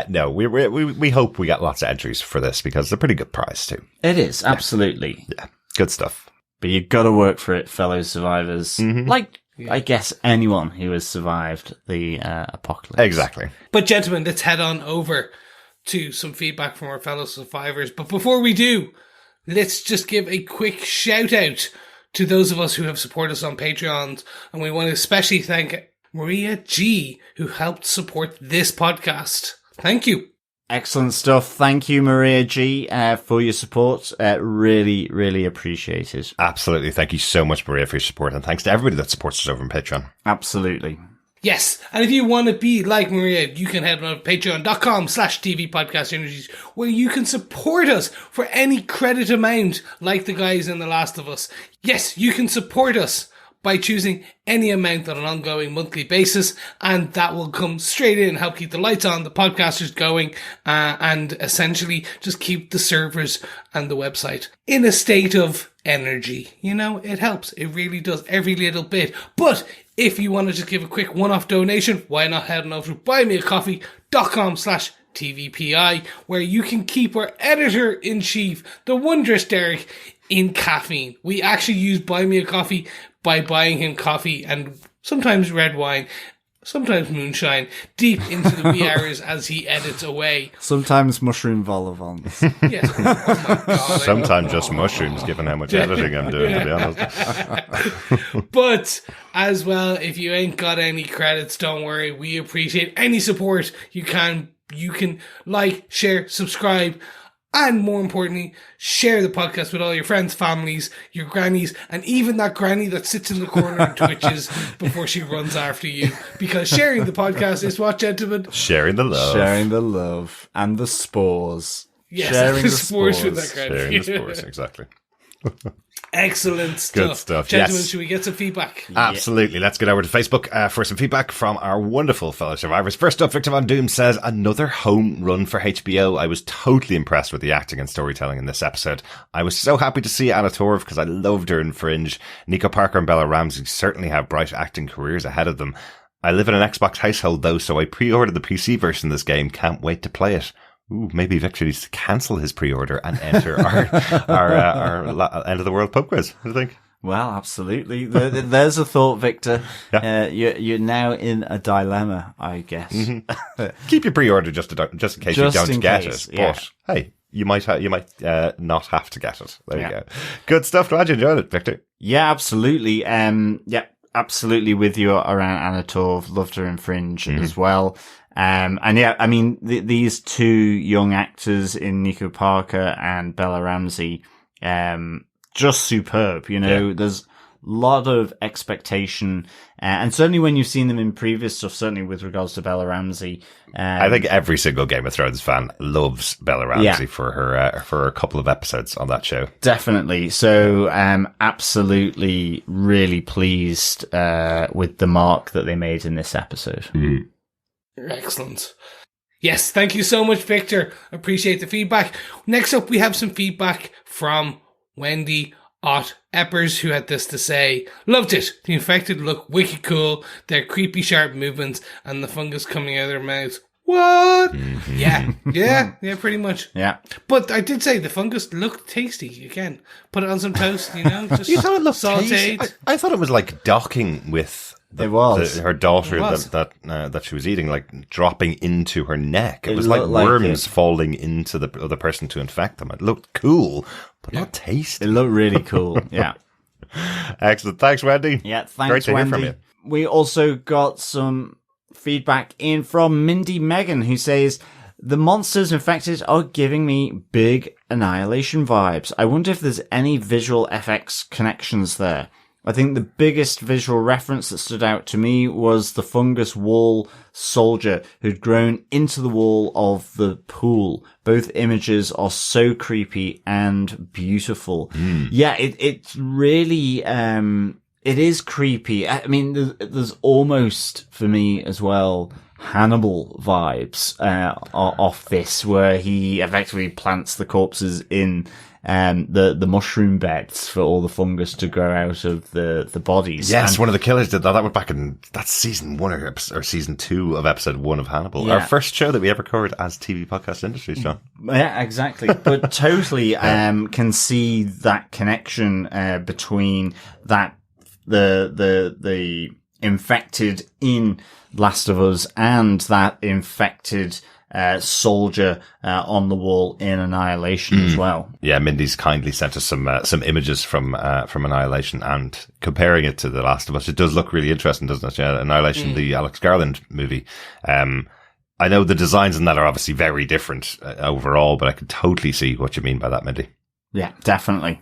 Speaker 1: No, we hope we get lots of entries for this because it's a pretty good prize too.
Speaker 6: It is, absolutely.
Speaker 1: Yeah, good stuff.
Speaker 6: But you've got to work for it, fellow survivors. Like, I guess, anyone who has survived the apocalypse.
Speaker 1: Exactly.
Speaker 7: But gentlemen, let's head on over to some feedback from our fellow survivors. But before we do, let's just give a quick shout out to those of us who have supported us on Patreon, and we want to especially thank Maria G, who helped support this podcast. Thank you.
Speaker 6: Excellent stuff. Thank you, Maria G, for your support. Really, really appreciate it.
Speaker 1: Absolutely. Thank you so much, Maria, for your support, and thanks to everybody that supports us over on Patreon.
Speaker 6: Absolutely.
Speaker 7: Yes, and if you want to be like Maria, you can head on to patreon.com/tvpodcastindustries, where you can support us for any credit amount, like the guys in The Last of Us. Yes, you can support us by choosing any amount on an ongoing monthly basis, and that will come straight in and help keep the lights on, the podcasters going, and essentially just keep the servers and the website in a state of energy. You know, it helps. It really does, every little bit. But if you want to just give a quick one-off donation, why not head on over to buymeacoffee.com/TVPI, where you can keep our editor-in-chief, the wondrous Derek, in caffeine. We actually use Buy Me a Coffee by buying him coffee and sometimes red wine, sometimes moonshine, deep into the wee hours as he edits away.
Speaker 6: Sometimes mushroom vol au vents.
Speaker 7: Yes. Oh my God,
Speaker 1: Sometimes just mushrooms, given how much editing I'm doing, to be honest.
Speaker 7: But as well, if you ain't got any credits, don't worry. We appreciate any support you can. You can like, share, subscribe, and more importantly, share the podcast with all your friends, families, your grannies, and even that granny that sits in the corner and twitches before she runs after you. Because sharing the podcast is what, gentlemen?
Speaker 1: Sharing the love.
Speaker 6: Sharing the love and the spores.
Speaker 7: Yes,
Speaker 6: Sharing
Speaker 7: the
Speaker 6: the
Speaker 7: spores
Speaker 6: spores.
Speaker 7: with that granny.
Speaker 1: Sharing the spores, exactly.
Speaker 7: Excellent stuff.
Speaker 1: Good stuff,
Speaker 7: Gentlemen,
Speaker 1: yes.
Speaker 7: should we get some feedback?
Speaker 1: Absolutely. Let's get over to Facebook for some feedback from our wonderful fellow survivors. First up, Victor Von Doom says, another home run for HBO. I was totally impressed with the acting and storytelling in this episode. I was so happy to see Anna Torv because I loved her in Fringe. Nico Parker and Bella Ramsey certainly have bright acting careers ahead of them. I live in an Xbox household though, so I pre-ordered the PC version of this game. Can't wait to play it. Ooh, maybe Victor needs to cancel his pre-order and enter our end of the world pub quiz. What do you think?
Speaker 6: Well, absolutely. There's a thought, Victor.
Speaker 1: Yeah.
Speaker 6: You're now in a dilemma, I guess.
Speaker 1: Mm-hmm. Keep your pre-order just in case you don't get it.
Speaker 6: Yeah.
Speaker 1: But hey, you might not have to get it. There you go. Good stuff. Glad you enjoyed it, Victor.
Speaker 6: Yeah, absolutely. Yeah, absolutely with you around Anna Torv. Loved her in Fringe as well. And yeah, I mean, these two young actors in Nico Parker and Bella Ramsey, just superb. You know, there's a lot of expectation, and certainly when you've seen them in previous stuff, certainly with regards to Bella Ramsey,
Speaker 1: I think every single Game of Thrones fan loves Bella Ramsey for a couple of episodes on that show.
Speaker 6: Definitely. So, absolutely really pleased, with the mark that they made in this episode.
Speaker 1: Mm.
Speaker 7: Excellent. Yes, thank you so much, Victor. Appreciate the feedback. Next up, we have some feedback from Wendy Ott Eppers, who had this to say. Loved it. The infected look wicked cool. Their creepy sharp movements and the fungus coming out of their mouths. What? Mm-hmm. Yeah, pretty much.
Speaker 6: Yeah.
Speaker 7: But I did say the fungus looked tasty. Again, put it on some toast, just
Speaker 1: You thought it looked
Speaker 7: sauteed.
Speaker 1: tasty? I thought it was like docking with her daughter that she was eating, like dropping into her neck. It was like worms falling into the other person to infect them. It looked cool, but not tasty.
Speaker 6: It looked really cool. Yeah.
Speaker 1: Excellent. Thanks, Wendy.
Speaker 6: Yeah, thanks,
Speaker 1: Great to
Speaker 6: Wendy.
Speaker 1: hear from you.
Speaker 6: We also got some feedback in from Mindy Megan, who says, the monsters infected are giving me big Annihilation vibes. I wonder if there's any visual FX connections there. I think the biggest visual reference that stood out to me was the fungus wall soldier who'd grown into the wall of the pool. Both images are so creepy and beautiful. Yeah, it's really, it is creepy. I mean, there's almost, for me as well, Hannibal vibes, off this, where he effectively plants the corpses in the mushroom beds for all the fungus to grow out of the bodies.
Speaker 1: Yes, one of the killers did that. That was back in season 1 or season 2 of episode 1 of Hannibal.
Speaker 6: Yeah.
Speaker 1: Our first show that we ever covered as TV Podcast Industries, John.
Speaker 6: Yeah, exactly. But totally can see that connection between that the infected in Last of Us and that infected soldier on the wall in Annihilation as well.
Speaker 1: Yeah, Mindy's kindly sent us some images from Annihilation, and comparing it to The Last of Us, it does look really interesting, doesn't it? Yeah, Annihilation, the Alex Garland movie. I know the designs in that are obviously very different overall, but I can totally see what you mean by that, Mindy.
Speaker 6: Yeah, definitely.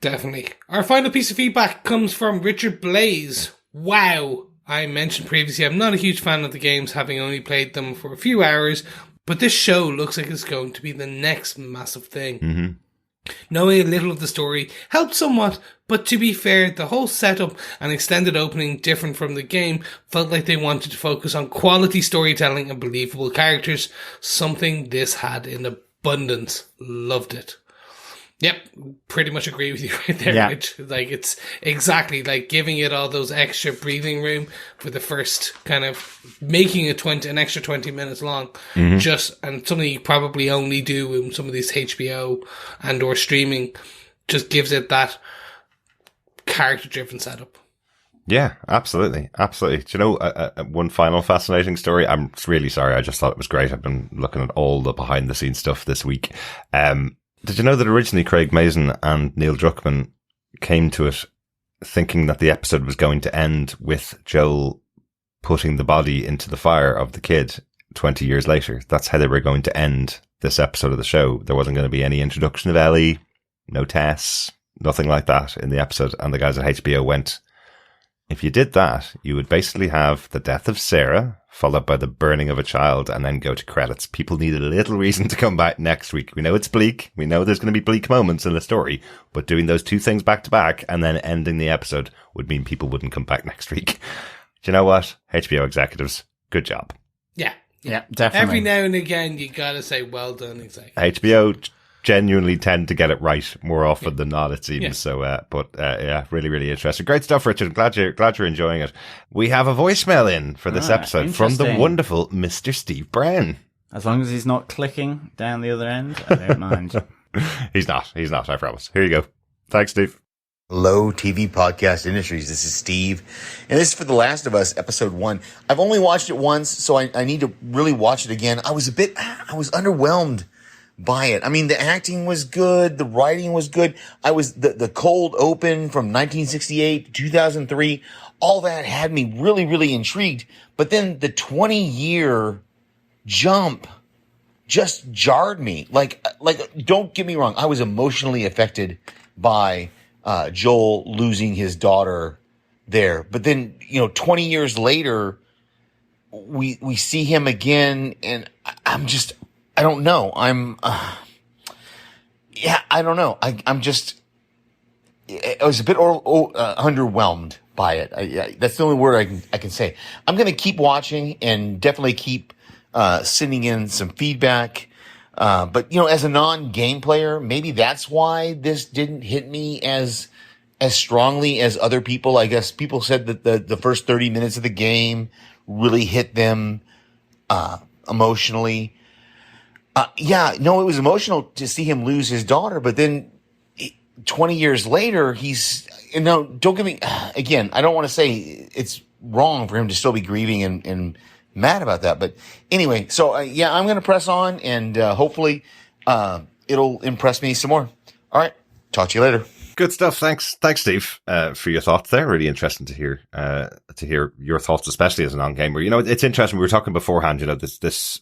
Speaker 7: Definitely. Our final piece of feedback comes from Richard Blaze. Wow. I mentioned previously I'm not a huge fan of the games, having only played them for a few hours, but this show looks like it's going to be the next massive thing.
Speaker 1: Mm-hmm.
Speaker 7: Knowing a little of the story helped somewhat, but to be fair, the whole setup and extended opening, different from the game, felt like they wanted to focus on quality storytelling and believable characters, something this had in abundance. Loved it. Yep, pretty much agree with you right there, Rich. Like, it's exactly like giving it all those extra breathing room for the first kind of making an extra 20 minutes long. And something you probably only do in some of these HBO and or streaming, just gives it that character driven setup.
Speaker 1: Yeah, absolutely. Absolutely. Do you know, one final fascinating story? I'm really sorry. I just thought it was great. I've been looking at all the behind the scenes stuff this week. Did you know that originally Craig Mazin and Neil Druckmann came to it thinking that the episode was going to end with Joel putting the body into the fire of the kid 20 years later? That's how they were going to end this episode of the show. There wasn't going to be any introduction of Ellie, no Tess, nothing like that in the episode. And the guys at HBO went, if you did that, you would basically have the death of Sarah, followed by the burning of a child, and then go to credits. People need a little reason to come back next week. We know it's bleak. We know there's going to be bleak moments in the story, but doing those two things back to back and then ending the episode would mean people wouldn't come back next week. Do you know what? HBO executives, good job.
Speaker 7: Yeah.
Speaker 6: Yeah, definitely.
Speaker 7: Every now and again, you gotta say, well done, executives.
Speaker 1: HBO genuinely tend to get it right more often than not, it seems. Yeah. So, yeah, really, really interesting. Great stuff, Richard. Glad you're enjoying it. We have a voicemail in for this episode from the wonderful Mr. Steve Brown.
Speaker 6: As long as he's not clicking down the other end, I don't mind.
Speaker 1: He's not, I promise. Here you go. Thanks, Steve.
Speaker 8: Hello, TV podcast industries. This is Steve, and this is for The Last of Us, episode 1. I've only watched it once, so I need to really watch it again. I was underwhelmed by it. I mean, the acting was good. The writing was good. The cold open from 1968 to 2003, all that had me really, really intrigued. But then the 20-year jump just jarred me. Like, don't get me wrong. I was emotionally affected by, Joel losing his daughter there. But then, 20 years later, we see him again, and I don't know. I don't know. I was a bit underwhelmed by it. That's the only word I can say. I'm going to keep watching and definitely keep sending in some feedback. But as a non-game player, maybe that's why this didn't hit me as strongly as other people. I guess people said that the first 30 minutes of the game really hit them emotionally. It was emotional to see him lose his daughter, but then 20 years later, don't get me, again, I don't want to say it's wrong for him to still be grieving and mad about that. But anyway, so I'm going to press on, and hopefully it'll impress me some more. All right. Talk to you later.
Speaker 1: Good stuff. Thanks, Steve, for your thoughts there. Really interesting to hear your thoughts, especially as a non-gamer. It's interesting. We were talking beforehand, this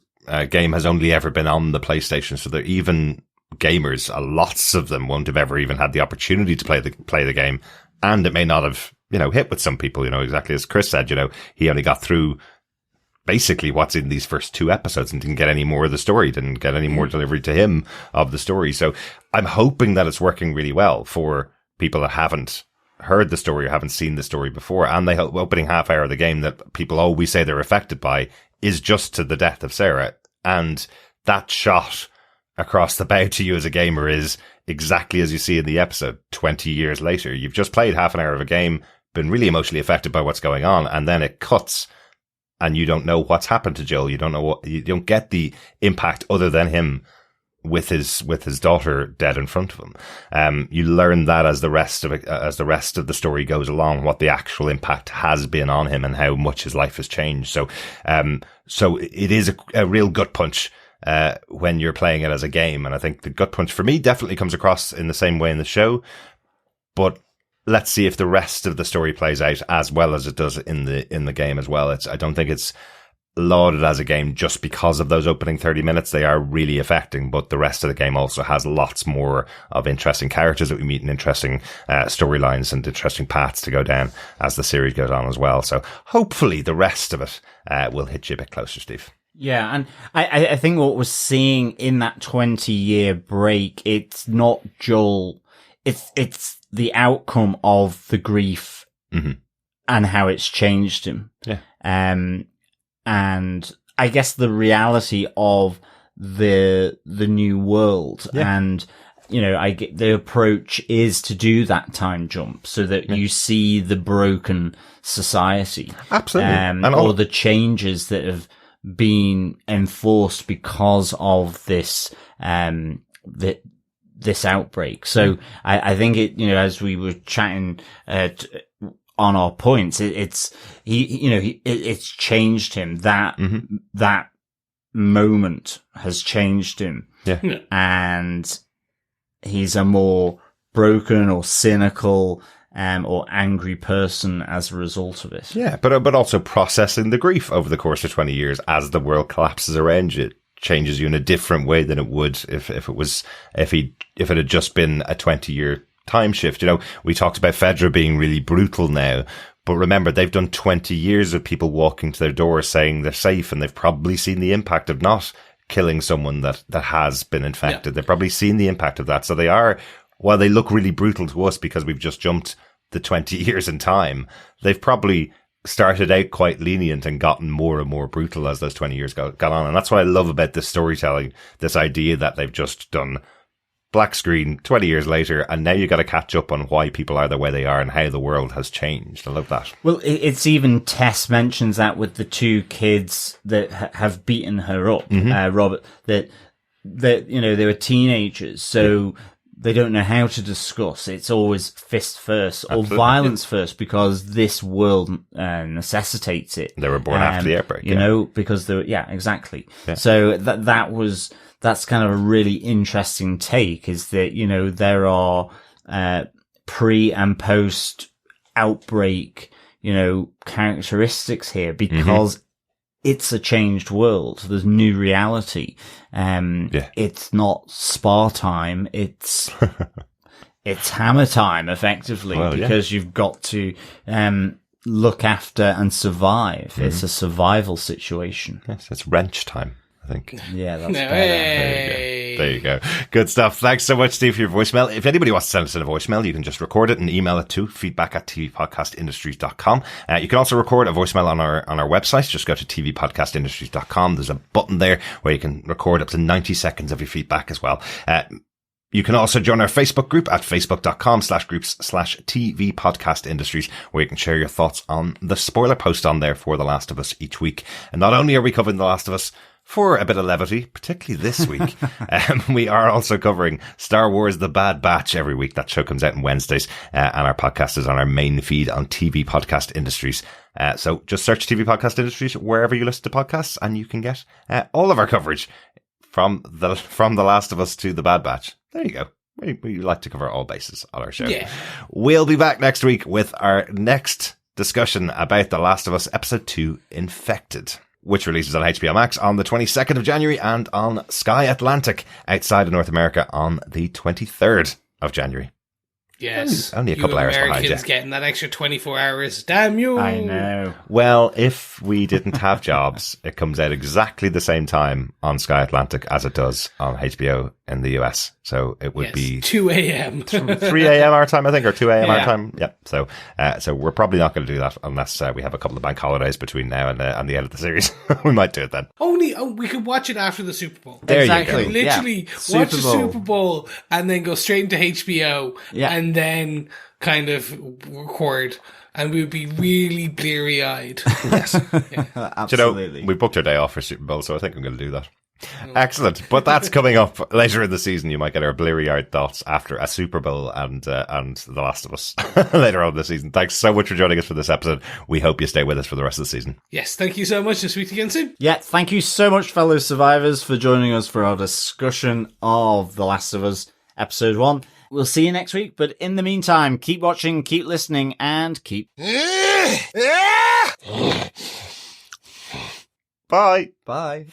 Speaker 1: game has only ever been on the PlayStation, so they're even gamers, lots of them won't have ever even had the opportunity to play the game, and it may not have, hit with some people, exactly as Chris said, he only got through basically what's in these first 2 episodes and didn't get any more of the story, didn't get any more delivery to him of the story. So I'm hoping that it's working really well for people that haven't heard the story or haven't seen the story before, and the opening half hour of the game that people always say they're affected by is just to the death of Sarah. And that shot across the bow to you as a gamer is exactly as you see in the episode 20 years later. You've just played half an hour of a game, been really emotionally affected by what's going on, and then it cuts and you don't know what's happened to Joel. You don't get the impact other than him with his daughter dead in front of him. You learn that as the rest of the story goes along, what the actual impact has been on him and how much his life has changed. So it is a real gut punch, when you're playing it as a game. And I think the gut punch for me definitely comes across in the same way in the show, but let's see if the rest of the story plays out as well as it does in the game as well. I don't think it's lauded as a game just because of those opening 30 minutes. They are really affecting, but the rest of the game also has lots more of interesting characters that we meet and interesting storylines and interesting paths to go down as the series goes on as well. So hopefully the rest of it will hit you a bit closer, Steve.
Speaker 6: Yeah, and I think what we're seeing in that 20-year break, it's not Joel, it's the outcome of the grief and how it's changed him.
Speaker 1: Yeah.
Speaker 6: And I guess the reality of the new world and, you know, I get the approach is to do that time jump so that you see the broken society.
Speaker 1: Absolutely.
Speaker 6: Or the changes that have been enforced because of this, this outbreak. So I think it, you know, as we were chatting, on our points, it's changed him. That moment has changed him.
Speaker 1: Yeah.
Speaker 6: And he's a more broken or cynical, or angry person as a result of it.
Speaker 1: Yeah, but also processing the grief over the course of 20 years as the world collapses around you changes you in a different way than it would if it had just been a 20-year time shift. You know, we talked about Fedra being really brutal now, but remember, they've done 20 years of people walking to their doors saying they're safe, and they've probably seen the impact of not killing someone that has been infected. They've probably seen the impact of that. So they are, while they look really brutal to us because we've just jumped the 20 years in time, they've probably started out quite lenient and gotten more and more brutal as those 20 years got on. And that's what I love about this storytelling, this idea that they've just done black screen 20 years later, and now you got to catch up on why people are the way they are and how the world has changed. I love that.
Speaker 6: Well, it's even Tess mentions that with the two kids that have beaten her up, Robert, that you know, they were teenagers, so they don't know how to discuss. It's always fist first or violence first because this world necessitates it.
Speaker 1: They were born after the outbreak,
Speaker 6: you know, because they were, exactly. Yeah. So that's kind of a really interesting take, is that, you know, there are pre and post outbreak, you know, characteristics here because it's a changed world. There's new reality. It's not spa time. It's hammer time, effectively, because you've got to look after and survive. It's a survival situation.
Speaker 1: Yes, it's wrench time, I think.
Speaker 6: Yeah, that's better.
Speaker 1: There you go. Good stuff. Thanks so much, Steve, for your voicemail. If anybody wants to send us in a voicemail, you can just record it and email it to feedback@tvpodcastindustries.com. You can also record a voicemail on our website. Just go to tvpodcastindustries.com. There's a button there where you can record up to 90 seconds of your feedback as well. You can also join our Facebook group at facebook.com/groups/TV Podcast Industries, where you can share your thoughts on the spoiler post on there for The Last of Us each week. And not only are we covering The Last of Us for a bit of levity, particularly this week, we are also covering Star Wars The Bad Batch every week. That show comes out on Wednesdays, and our podcast is on our main feed on TV Podcast Industries. So just search TV Podcast Industries wherever you listen to podcasts, and you can get all of our coverage from The Last of Us to The Bad Batch. There you go. We like to cover all bases on our show. Yeah. We'll be back next week with our next discussion about The Last of Us Episode 2, Infected, which releases on HBO Max on the 22nd of January and on Sky Atlantic outside of North America on the 23rd of January.
Speaker 7: Yes.
Speaker 1: Only a couple hours behind you.
Speaker 7: Americans getting that extra 24 hours. Damn you.
Speaker 6: I know.
Speaker 1: Well, if we didn't have jobs, it comes out exactly the same time on Sky Atlantic as it does on HBO in the US. So it would be
Speaker 7: 2 a.m.
Speaker 1: 3 a.m. our time, I think, or 2 a.m. our time. Yep. So we're probably not going to do that unless we have a couple of bank holidays between now and the end of the series. We might do it then.
Speaker 7: We could watch it after the Super Bowl.
Speaker 1: There
Speaker 6: exactly.
Speaker 1: you go.
Speaker 7: Literally watch the Super Bowl and then go straight into HBO and then kind of record, and we would be really bleary-eyed.
Speaker 1: Yes.
Speaker 6: Absolutely.
Speaker 1: You know, we booked our day off for Super Bowl, so I think I'm going to do that. Excellent. But that's coming up later in the season. You might get our bleary-eyed thoughts after a Super Bowl and The Last of Us later on this season. Thanks so much for joining us for this episode. We hope you stay with us for the rest of the season.
Speaker 7: Yes, thank you so much. I'll speak to you again soon.
Speaker 6: Yeah, thank you so much, fellow survivors, for joining us for our discussion of The Last of Us Episode 1. We'll see you next week, but in the meantime, keep watching, keep listening, and keep...
Speaker 1: Bye.
Speaker 6: Bye.